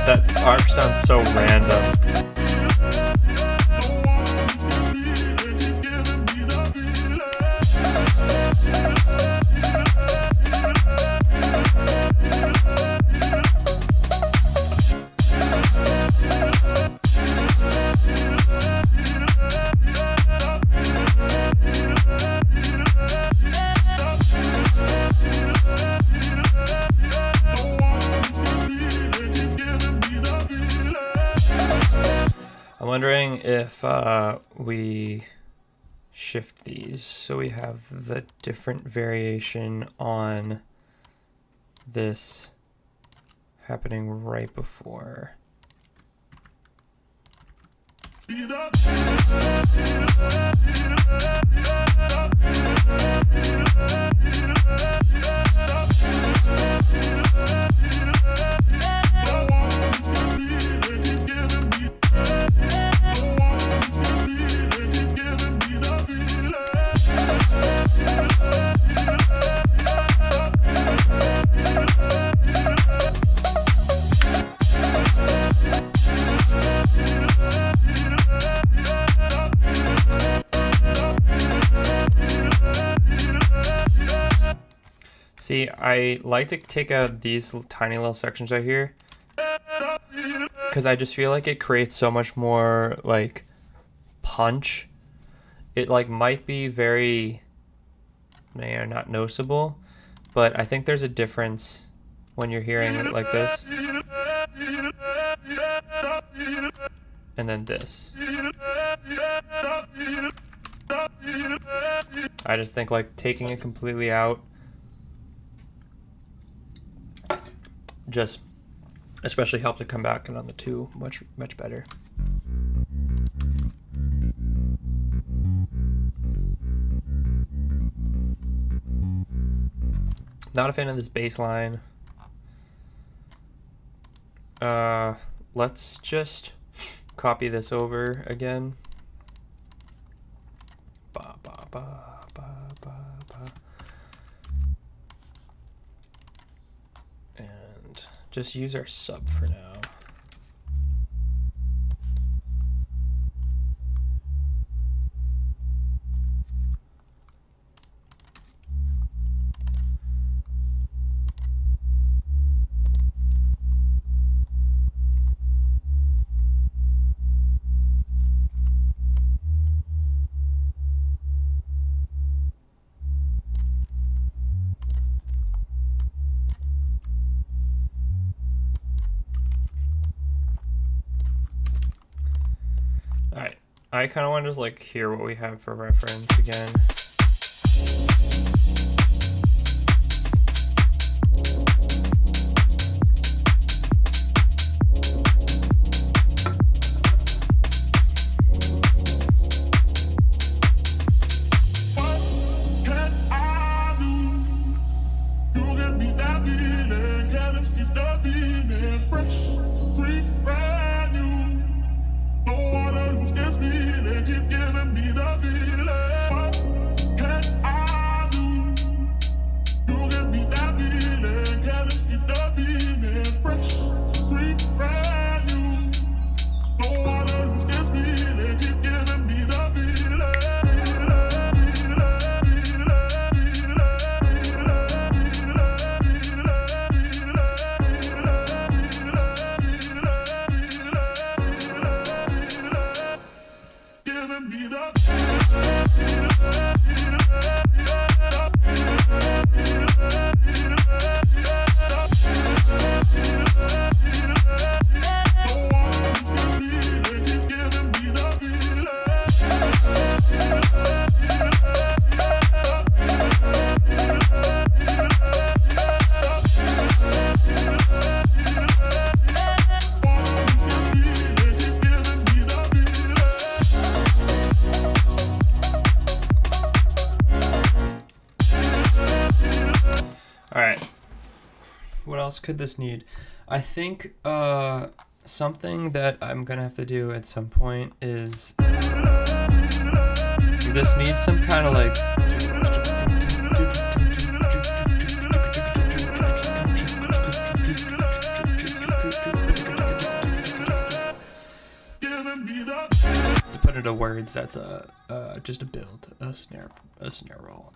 That arp sounds so random. I'm wondering if we shift these so we have the different variation on this happening right before. See, I like to take out these tiny little sections right here because I just feel like it creates so much more like punch. It like might be very not noticeable, but I think there's a difference when you're hearing it like this and then this. I just think like taking it completely out just especially helps it come back and on the 2 much better. Not a fan of this bass line. Let's just copy this over again. Ba, ba, ba, ba, ba, ba. And just use our sub for now. Alright, I kind of want to just like hear what we have for reference again. right. What else could this need? I think something that I'm gonna have to do at some point is this needs some kind of like to put into words. That's just a build, a snare roll.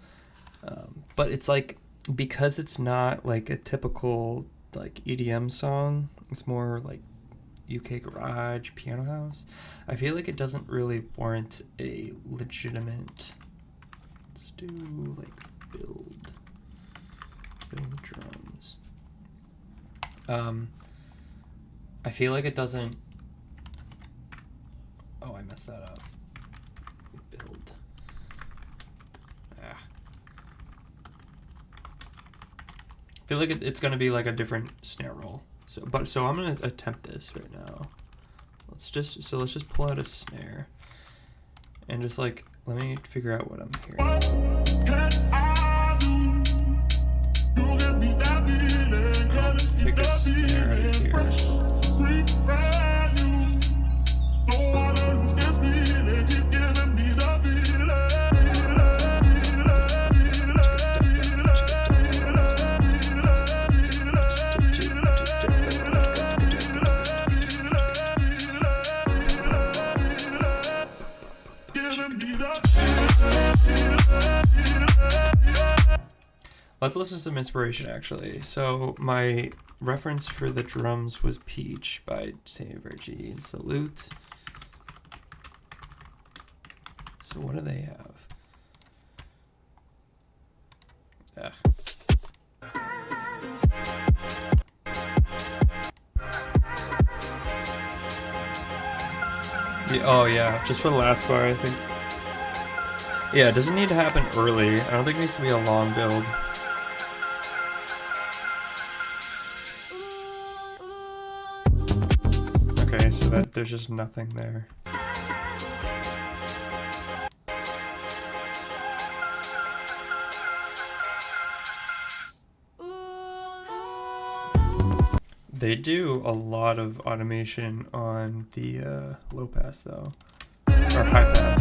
But it's like, because it's not like a typical like EDM song, it's more like UK garage, piano house. I feel like it doesn't really warrant a legitimate. Let's do like build drums. I feel like it doesn't. Oh, I messed that up. Build. I feel like it's gonna be like a different snare roll. So I'm gonna attempt this right now. Let's just pull out a snare, and just like let me figure out what I'm hearing. Pick a snare out of here. Let's listen to some inspiration, actually. So my reference for the drums was Peach by Saint Vergy and Salute. So what do they have? Yeah, oh yeah, just for the last bar, I think. Yeah, it doesn't need to happen early. I don't think it needs to be a long build. Okay, so that there's just nothing there. They do a lot of automation on the low pass though, or high pass.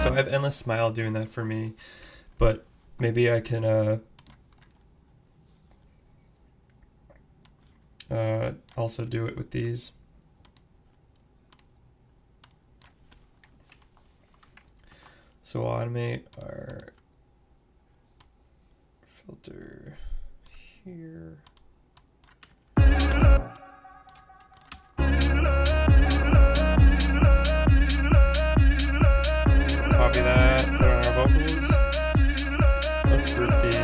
So I have Endless Smile doing that for me, but maybe I can also do it with these. So we'll automate our filter here. Copy that, put on our vocals. Let's group these.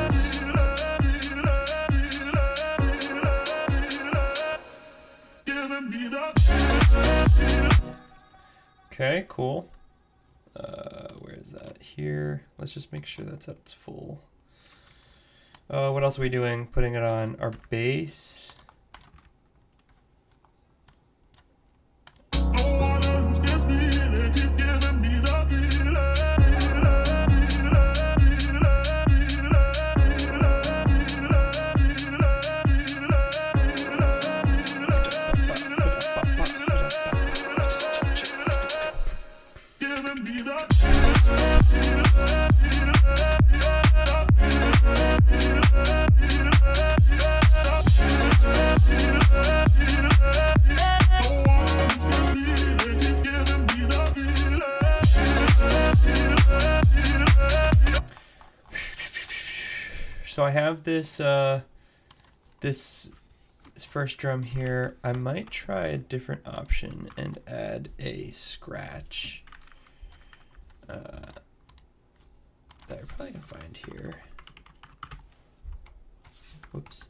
Okay, cool. Where is that? Here. Let's just make sure that's at its full. What else are we doing? Putting it on our bass. So I have this this first drum here. I might try a different option and add a scratch that I probably can find here. Whoops.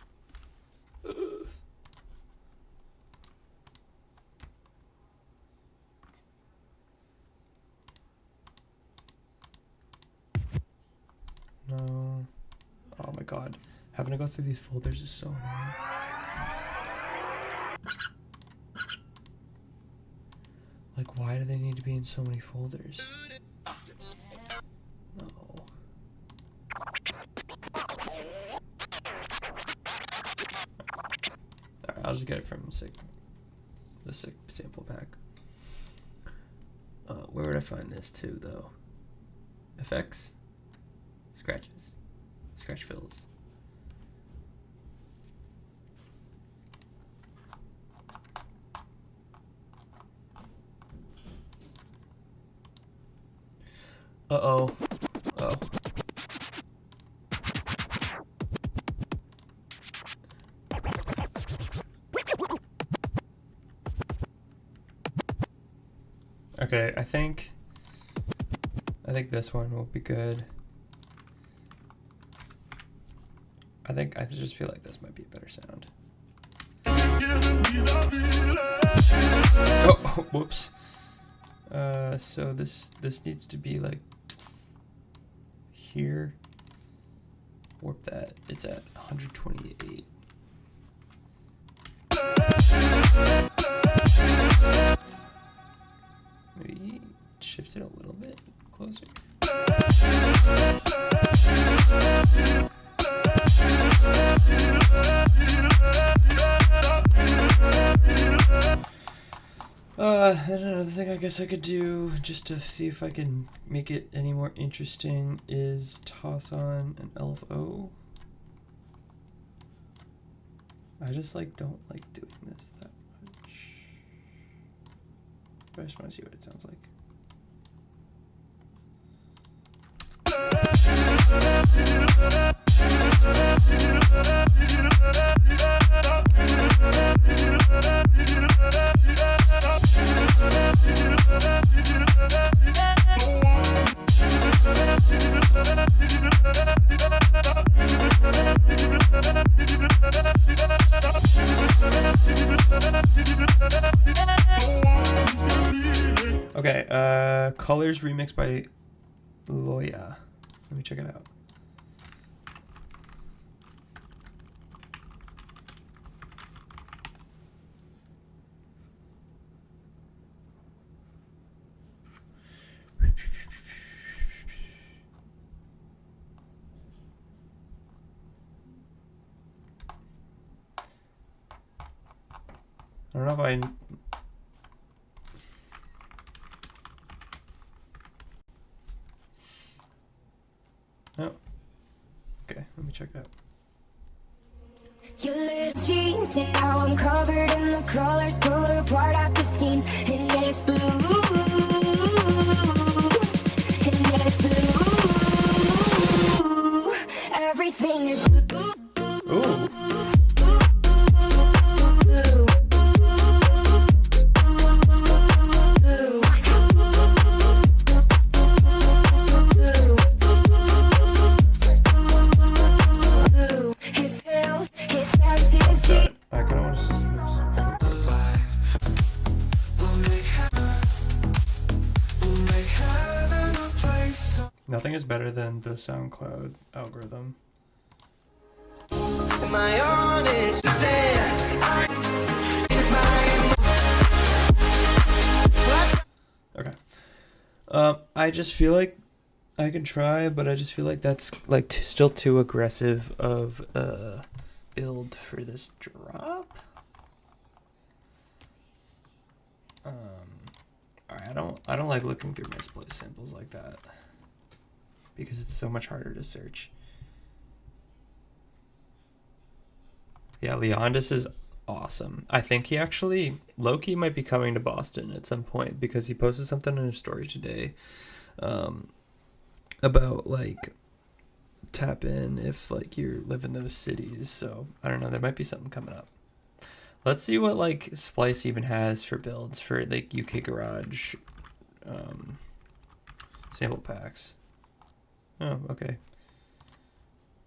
No. Oh my god. Having to go through these folders is so annoying. Like, why do they need to be in so many folders? No. I'll just get it from the sick sample pack. Where would I find this too, though? Effects, scratches, scratch fills. Uh-oh. Oh. Okay, I think this one will be good. I just feel like this might be a better sound. Oh, whoops. So this needs to be like here. Warp that. It's at 128. Maybe shift it a little bit closer. Another thing I guess I could do just to see if I can make it any more interesting is toss on an LFO. I just don't like doing this that much. But I just want to see what it sounds like. Okay, Colors remixed by Loya. Let me check it out. I don't know if I... Oh. Okay, let me check it out. Your little jeans, and now I'm covered in the colors, pull apart at the seams, and it's blue, and it's blue, everything is blue. Ooh. Nothing is better than the SoundCloud algorithm. Am I honest? Okay. I just feel like I can try, but I just feel like that's still too aggressive of a build for this drop. Alright, I don't like looking through my splice samples like that, because it's so much harder to search. Yeah, Leondis is awesome. I think he actually, Loki might be coming to Boston at some point, because he posted something in his story today about tap in if you live in those cities. So I don't know, there might be something coming up. Let's see what Splice even has for builds for UK Garage sample packs. Oh, okay.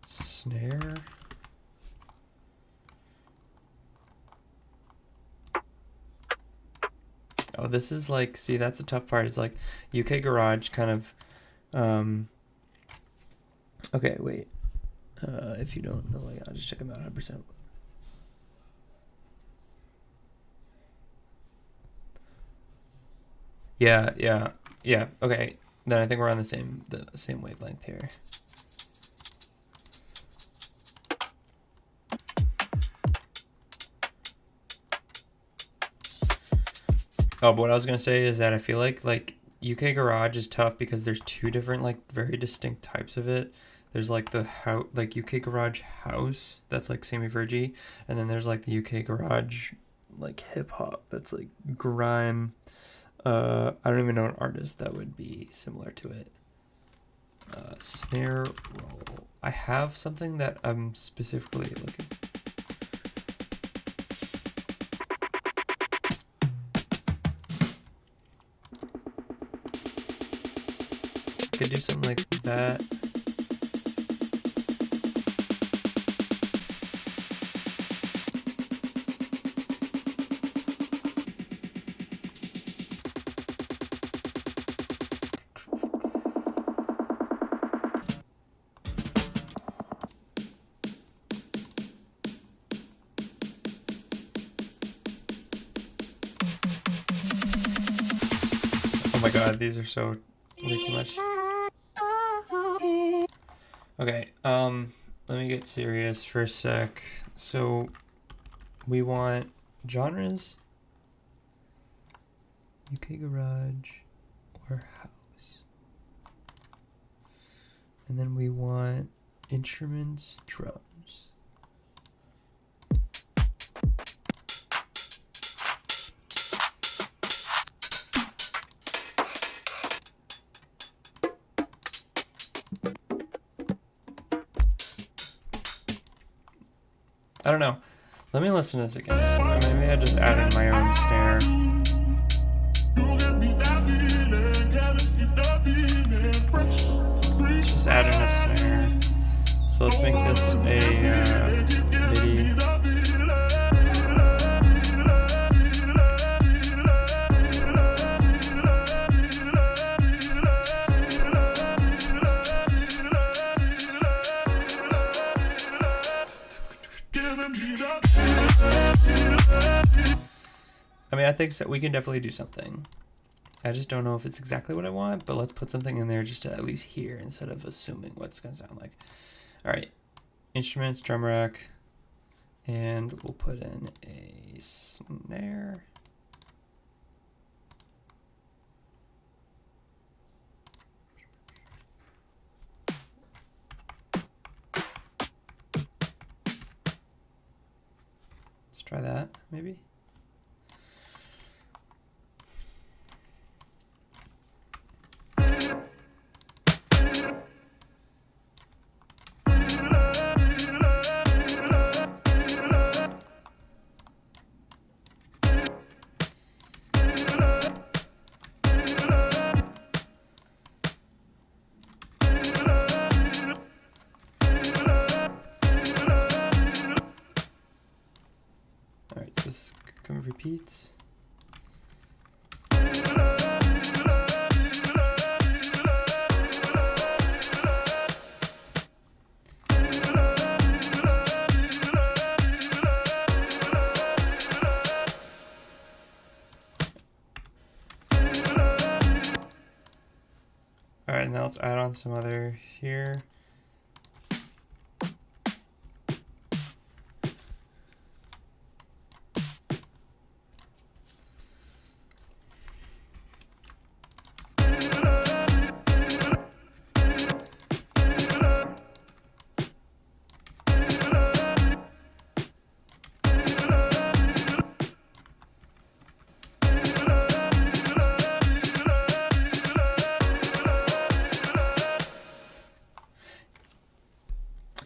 Snare. Oh, this is see, that's the tough part. It's UK Garage kind of, okay, wait. If you don't know, I'll just check them out 100%. Yeah. Okay. Then I think we're on the same wavelength here. Oh, but what I was gonna say is that I feel like UK Garage is tough because there's two different like very distinct types of it. There's like the house, like UK Garage House, that's like Sammy Virgie, and then there's like the UK Garage like hip hop that's like grime. I don't even know an artist that would be similar to it. Snare roll. I have something that I'm specifically looking. Could do something like that. Oh my god, these are so way too much. Okay, let me get serious for a sec. So we want genres, UK Garage or house. And then we want instruments, drums. I don't know. Let me listen to this again. Maybe I just added my own snare. Just add in a snare. So let's make this a MIDI. I mean, I think so. We can definitely do something. I just don't know if it's exactly what I want, but let's put something in there just to at least hear instead of assuming what it's going to sound like. All right, instruments, drum rack, and we'll put in a snare. Let's try that, maybe. Alright, so this kind of repeats. Alright, now let's add on some other here.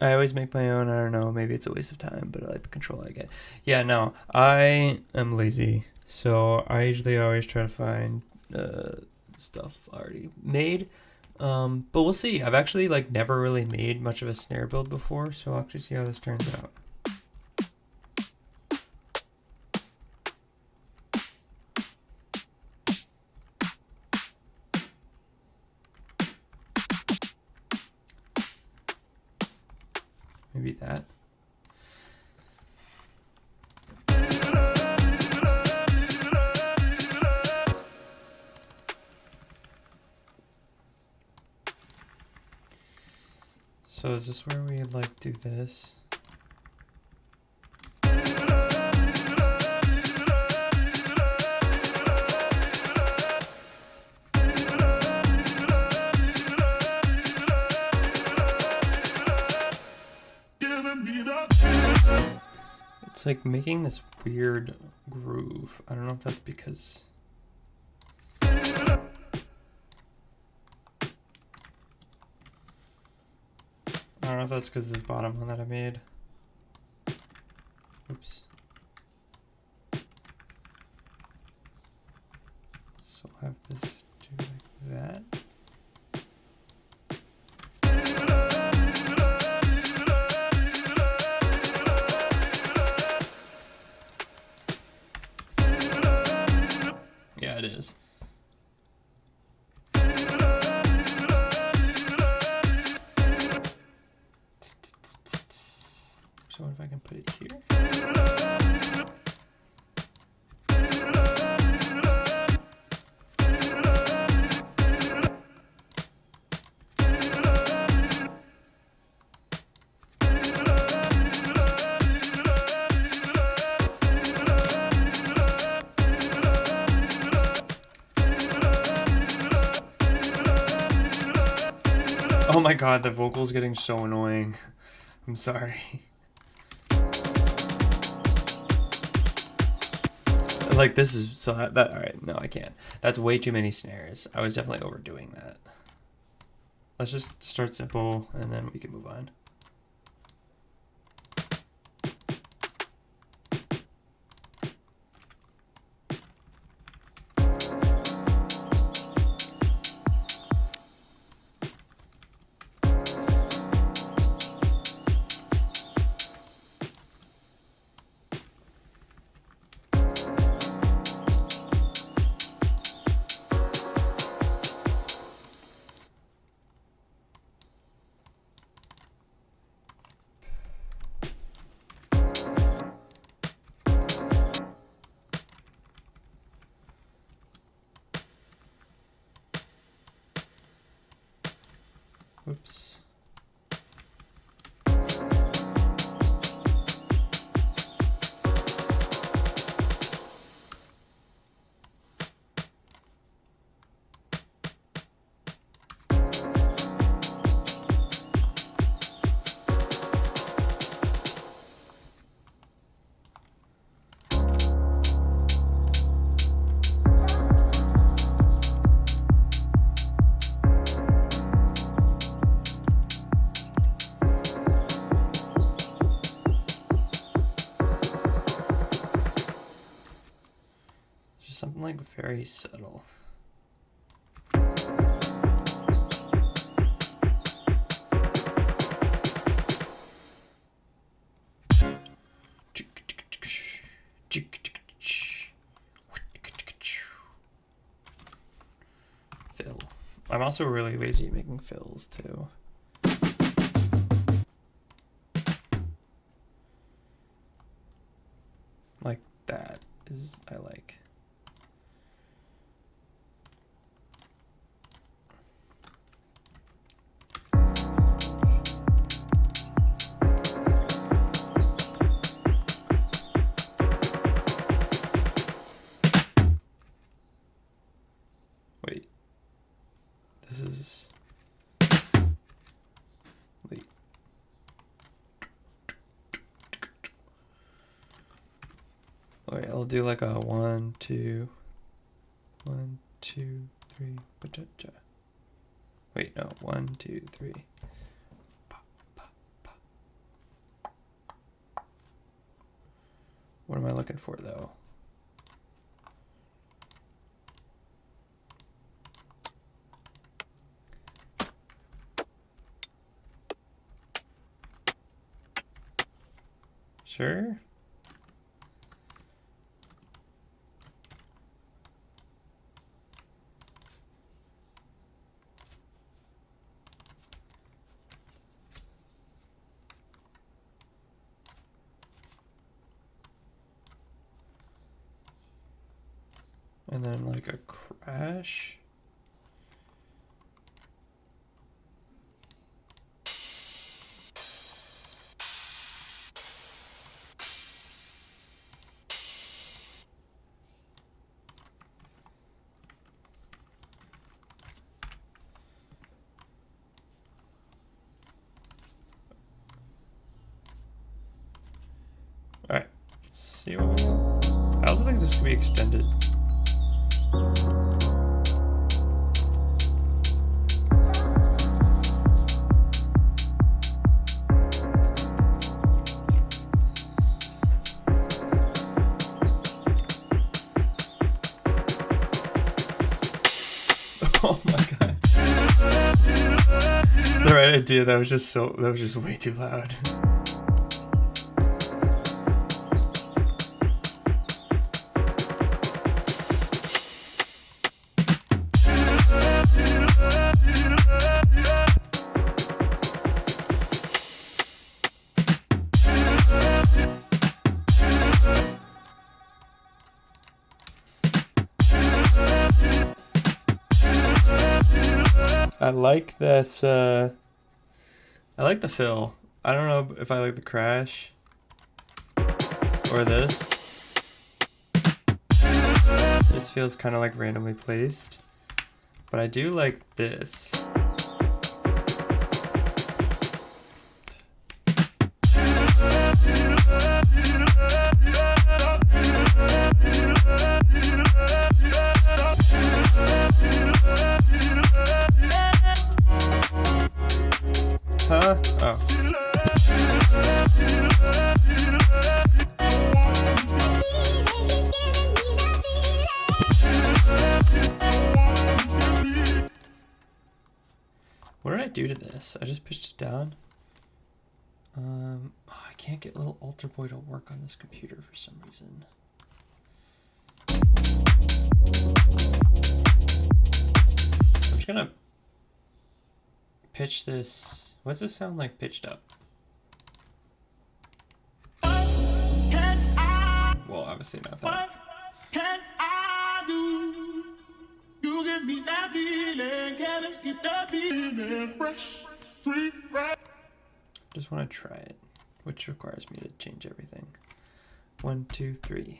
I always make my own. I don't know. Maybe it's a waste of time, but I like the control I get. Yeah, no, I am lazy, so I usually always try to find stuff already made. But we'll see. I've actually like never really made much of a snare build before, so I'll actually see how this turns out. Maybe that. So is this where we like do this? It's like making this weird groove. I don't know if that's because... I don't know if that's because this bottom one that I made. Oops. So I'll have this do like that. Yeah, it is. So what if I can put it here? Oh my god, the vocal's getting so annoying. I'm sorry. Like this is so that all right, no I can't. That's way too many snares. I was definitely overdoing that. Let's just start simple and then we can move on. Whoops. Just something like very subtle. Fill. I'm also really lazy at making fills too. Like that is I like. Wait. This is wait. Wait, I'll do like a 1, 2, 1, 2, 3. Wait, no, 1, 2, 3. What am I looking for though? Sure. And then like a crash. this could be extended. Oh my god. It's the right idea. That was just way too loud. I like this, I like the fill. I don't know if I like the crash or this. This feels kind of like randomly placed, but I do like this. Huh? Oh. What did I do to this? I just pitched it down. Oh, I can't get little altar boy to work on this computer for some reason. I'm just gonna pitch this. What's this sound like pitched up? Well, obviously not that. Can I do? You give me that feeling, can I skip that feeling? Fresh, sweet, fresh. Just want to try it, which requires me to change everything. 1, 2, 3.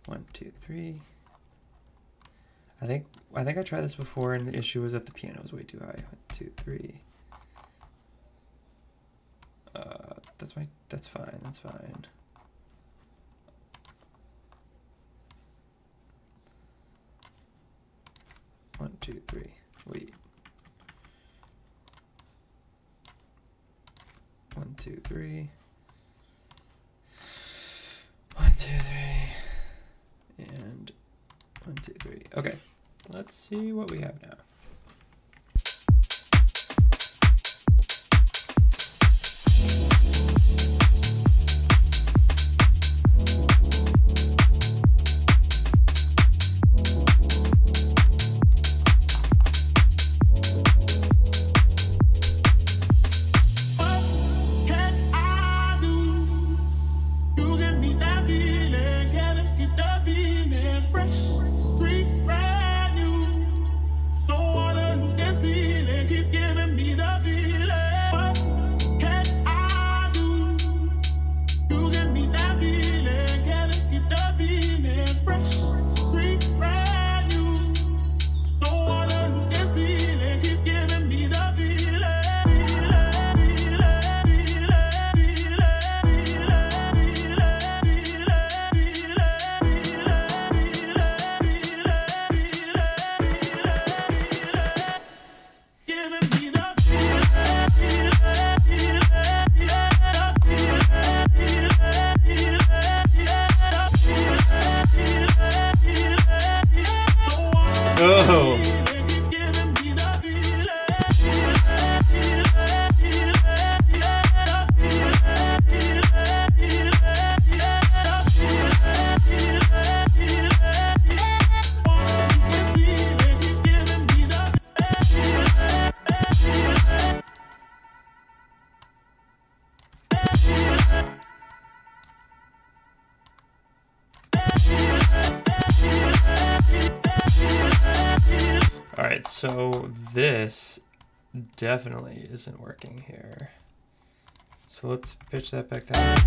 1, 2, 3. I think I tried this before, and the issue was that the piano was way too high. 1, 2, 3. That's fine. That's fine. One, two, three. Wait. 1, 2, 3. 1, 2, 3. And 1, 2, 3. Okay. Let's see what we have now. Oh. All right, so this definitely isn't working here. So let's pitch that back down.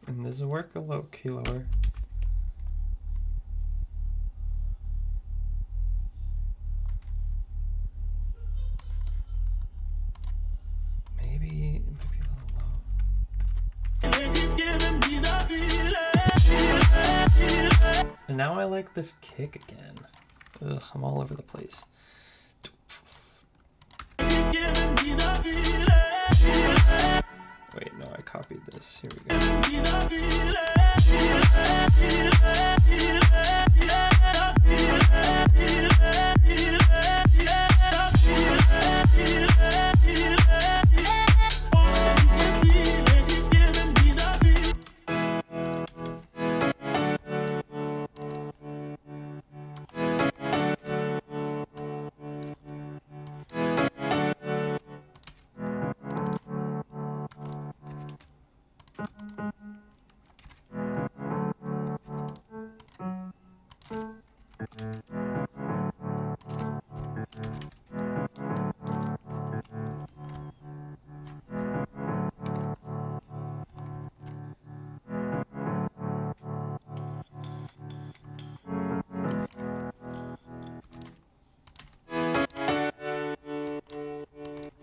And this will work a low key lower. now I like this kick again. Ugh, I'm all over the place. Wait, no, I copied this. Here we go.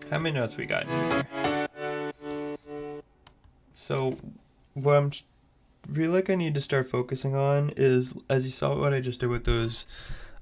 How many notes we got in here? So, what I'm feel like I need to start focusing on is, as you saw what I just did with those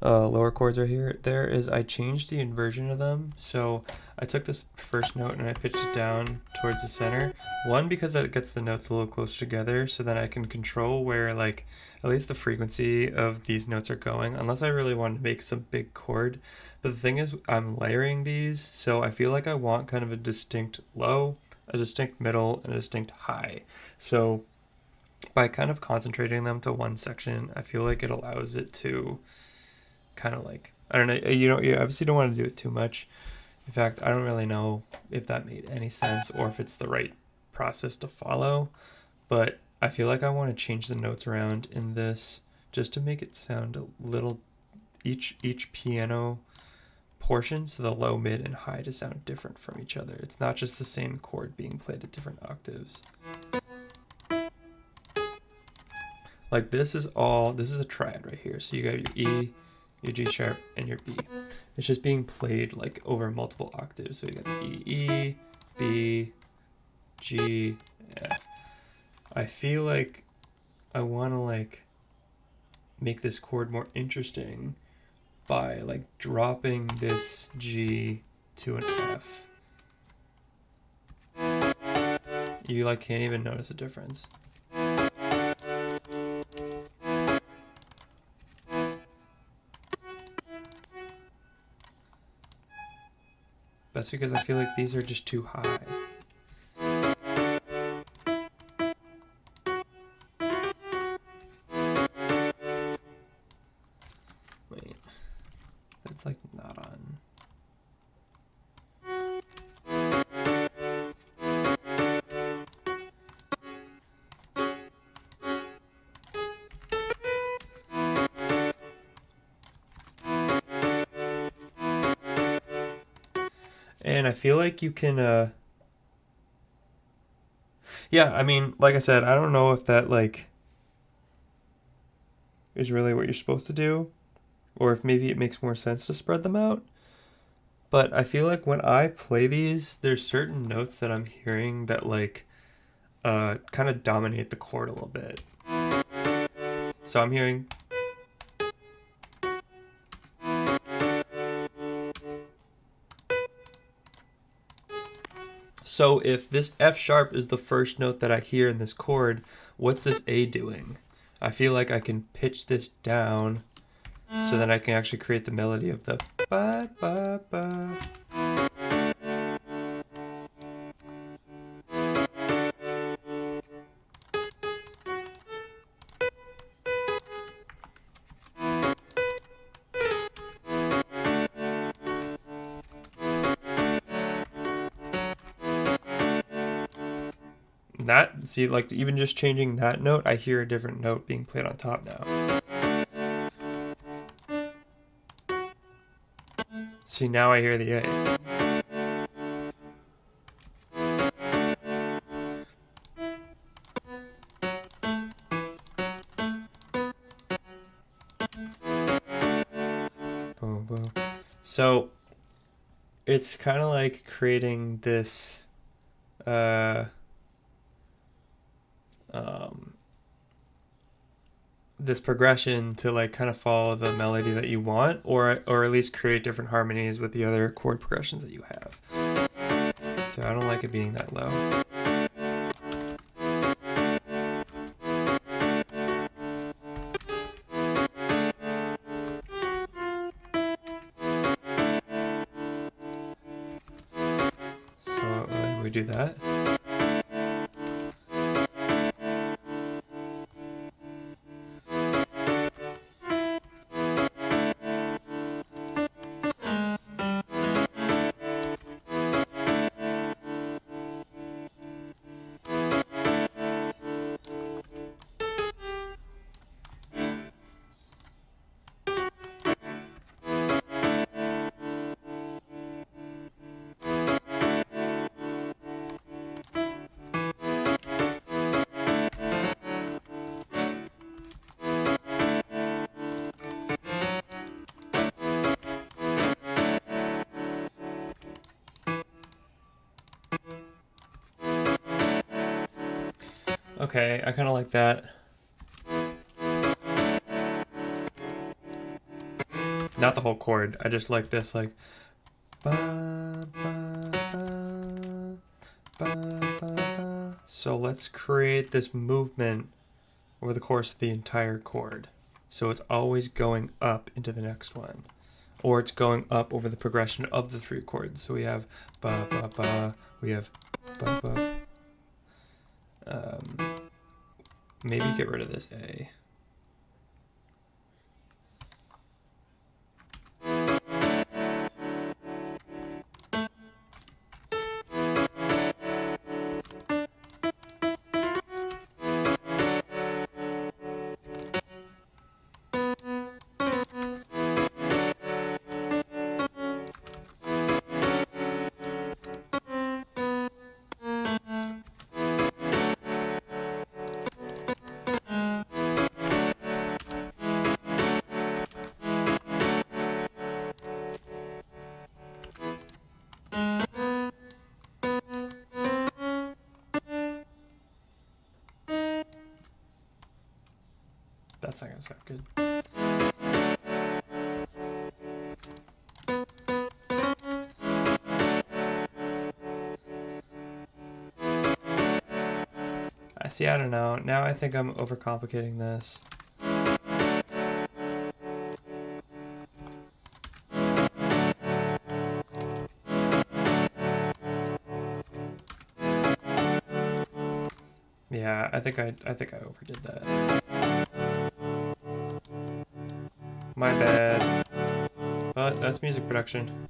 lower chords right here, there is I changed the inversion of them. So I took this first note and I pitched it down towards the center. One, because that gets the notes a little closer together, so then I can control where, like, at least the frequency of these notes are going, unless I really want to make some big chord. But the thing is, I'm layering these, so I feel like I want kind of a distinct low, a distinct middle, and a distinct high. So by kind of concentrating them to one section, I feel like it allows it to kind of like, I don't know, you obviously don't want to do it too much. In fact, I don't really know if that made any sense or if it's the right process to follow, but I feel like I want to change the notes around in this just to make it sound a little, each piano portion, so the low, mid, and high, to sound different from each other. It's not just the same chord being played at different octaves. Like this is a triad right here. So you got your E, your G sharp, and your B. It's just being played like over multiple octaves. So you got E, E, B, G, F. I feel like I want to like make this chord more interesting by like dropping this G to an F. You like can't even notice a difference. That's because I feel like these are just too high. Wait, that's like not on. And I feel like you can, yeah, I mean, like I said, I don't know if that, like, is really what you're supposed to do, or if maybe it makes more sense to spread them out. But I feel like when I play these, there's certain notes that I'm hearing that, like, kind of dominate the chord a little bit. So I'm hearing... So if this F sharp is the first note that I hear in this chord, what's this A doing? I feel like I can pitch this down so that I can actually create the melody of the ba ba ba. That, see, like even just changing that note, I hear a different note being played on top now. See, now I hear the A. Boom, boom. So it's kind of like creating this this progression to like kind of follow the melody that you want, or at least create different harmonies with the other chord progressions that you have. So I don't like it being that low. So we do that. Okay, I kind of like that. Not the whole chord. I just like this, like. Ba, ba, ba, ba, ba, ba. So let's create this movement over the course of the entire chord. So it's always going up into the next one. Or it's going up over the progression of the three chords. So we have ba, ba, ba. We have ba, ba. Maybe get rid of this A. That's not gonna sound good. I see, I don't know. Now I think I'm overcomplicating this. Yeah, I think I overdid that. My bad. But that's music production.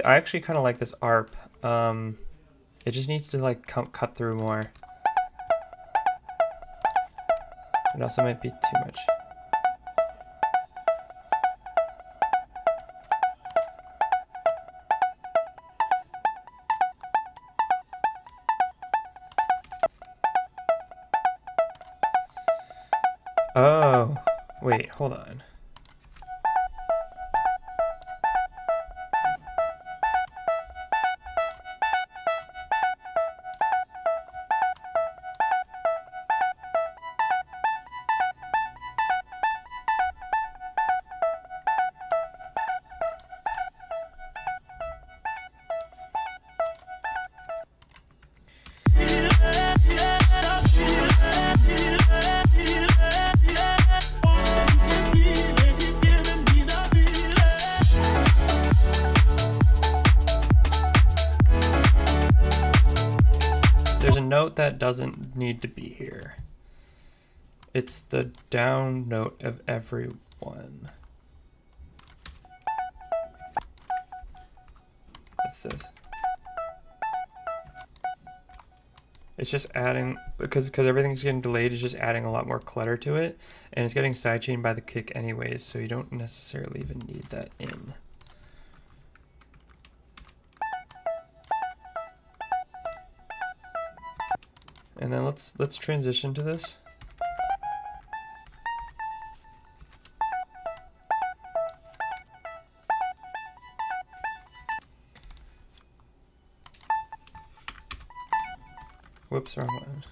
I actually kind of like this ARP. It just needs to like cut through more. It also might be too much. Oh, wait, hold on. note that doesn't need to be here. It's the down note of every one. What's this? It's just adding, because everything's getting delayed, it's just adding a lot more clutter to it, and it's getting sidechained by the kick anyways, so you don't necessarily even need that in. And then let's transition to this. Whoops, wrong one.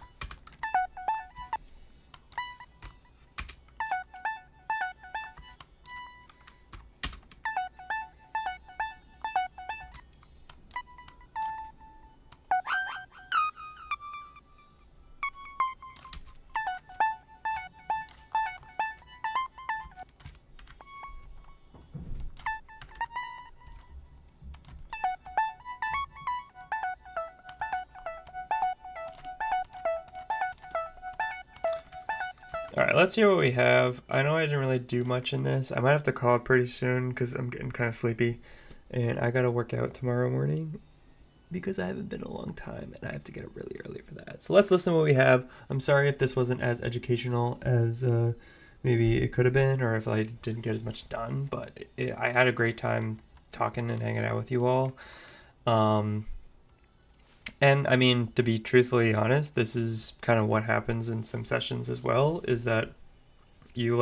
Alright, let's see what we have. I know I didn't really do much in this. I might have to call it pretty soon because I'm getting kind of sleepy. And I gotta work out tomorrow morning because I haven't been in a long time and I have to get up really early for that. So let's listen to what we have. I'm sorry if this wasn't as educational as maybe it could have been, or if I didn't get as much done, but I had a great time talking and hanging out with you all. And I mean, to be truthfully honest, this is kind of what happens in some sessions as well, is that you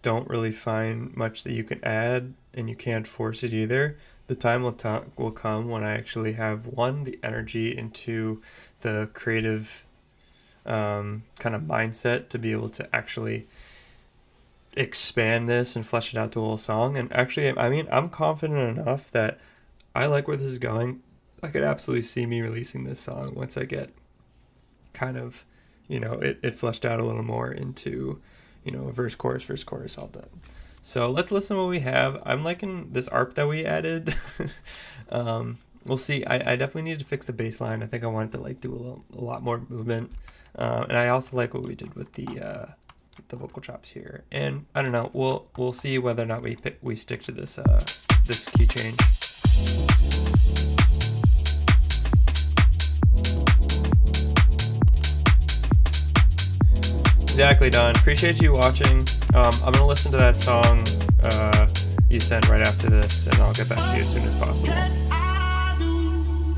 don't really find much that you can add, and you can't force it either. The time will come when I actually have, one, the energy into the creative kind of mindset to be able to actually expand this and flesh it out to a whole song. And actually, I mean, I'm confident enough that I like where this is going. I could absolutely see me releasing this song once I get kind of, it fleshed out a little more into, verse, chorus, all done. So let's listen to what we have. I'm liking this ARP that we added. We'll see. I definitely need to fix the bass line. I think I wanted to do a lot more movement. And I also like what we did with the vocal chops here. And I don't know. We'll see whether or not we stick to this this key change. Exactly, Don. Appreciate you watching. I'm gonna listen to that song you sent right after this, and I'll get back to you as soon as possible. I do.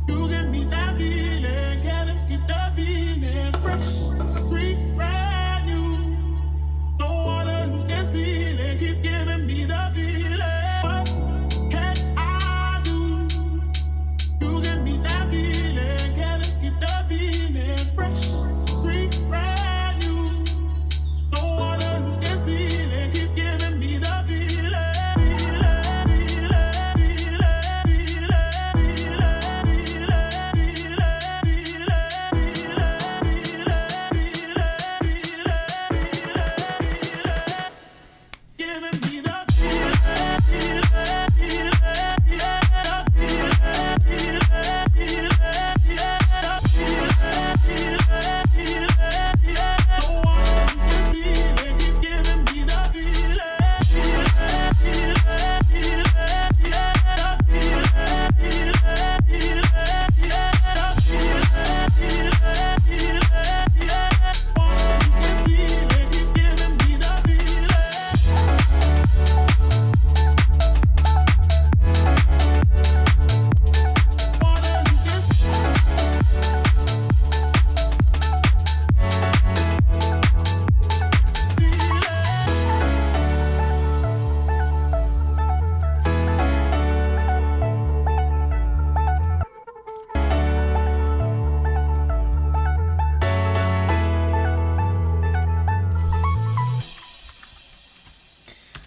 You give me that feeling, can't escape that feeling. Fresh, sweet, brand new. Don't wanna lose this feeling, keep giving me the feeling. What can I do? You give me that feeling, can't escape that feeling. Fresh, sweet, brand new. Don't wanna lose this feeling, keep giving me the feeling.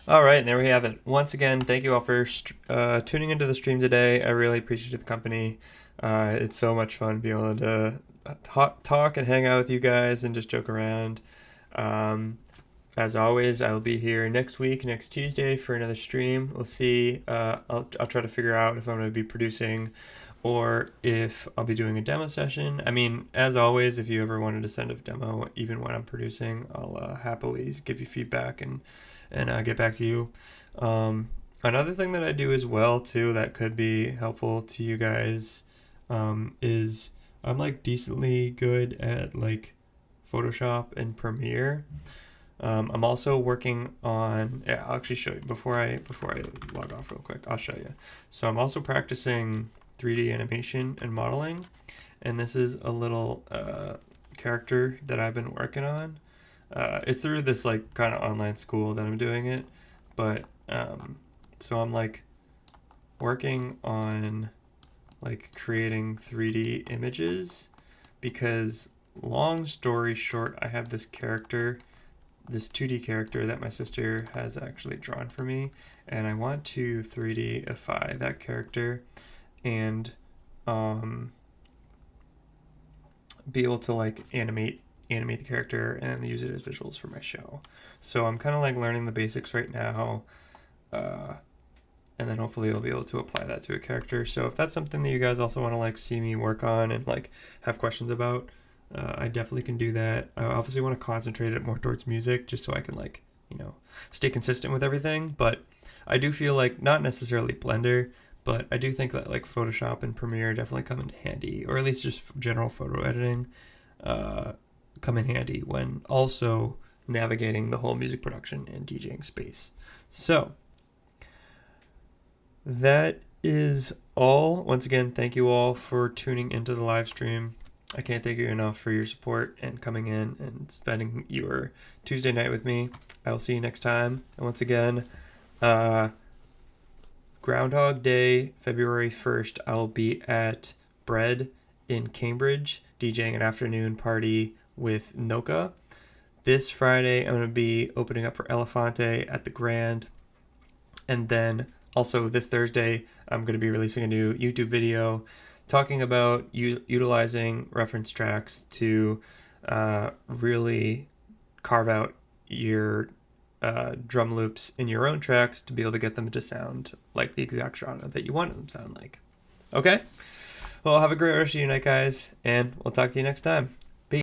All right, and there we have it. Once again, thank you all for tuning into the stream today. I really appreciate the company. It's so much fun being able to talk and hang out with you guys and just joke around. as always, I'll be here next week, next Tuesday, for another stream. We'll see. I'll try to figure out if I'm going to be producing or if I'll be doing a demo session. I mean, as always, if you ever wanted to send a demo, even when I'm producing, I'll happily give you feedback and get back to you. Another thing that I do as well too that could be helpful to you guys is I'm like decently good at like Photoshop and Premiere. I'm also working on, yeah, I'll actually show you before I log off real quick. I'll show you. So I'm also practicing 3D animation and modeling, and this is a little character that I've been working on. It's through this like kind of online school that I'm doing it, but so I'm like working on like creating 3D images because, long story short, I have this character, this 2D character that my sister has actually drawn for me, and I want to 3Dify that character and be able to like animate the character and use it as visuals for my show. So I'm kind of like learning the basics right now, and then hopefully I'll be able to apply that to a character. So if that's something that you guys also want to like see me work on and like have questions about, I definitely can do that. I obviously want to concentrate it more towards music just so I can like, you know, stay consistent with everything. But I do feel like, not necessarily Blender, but I do think that like Photoshop and Premiere definitely come in handy, or at least just general photo editing come in handy when also navigating the whole music production and DJing space. So that is all. Once again, thank you all for tuning into the live stream. I can't thank you enough for your support and coming in and spending your Tuesday night with me. I will see you next time. And once again, Groundhog Day, February 1st, I'll be at Bread in Cambridge, DJing an afternoon party with Noka. This Friday, I'm going to be opening up for Elefante at the Grand. And then also this Thursday, I'm going to be releasing a new YouTube video talking about utilizing reference tracks to really carve out your drum loops in your own tracks to be able to get them to sound like the exact genre that you want them to sound like. Okay? Well, have a great rest of your night, guys, and we'll talk to you next time.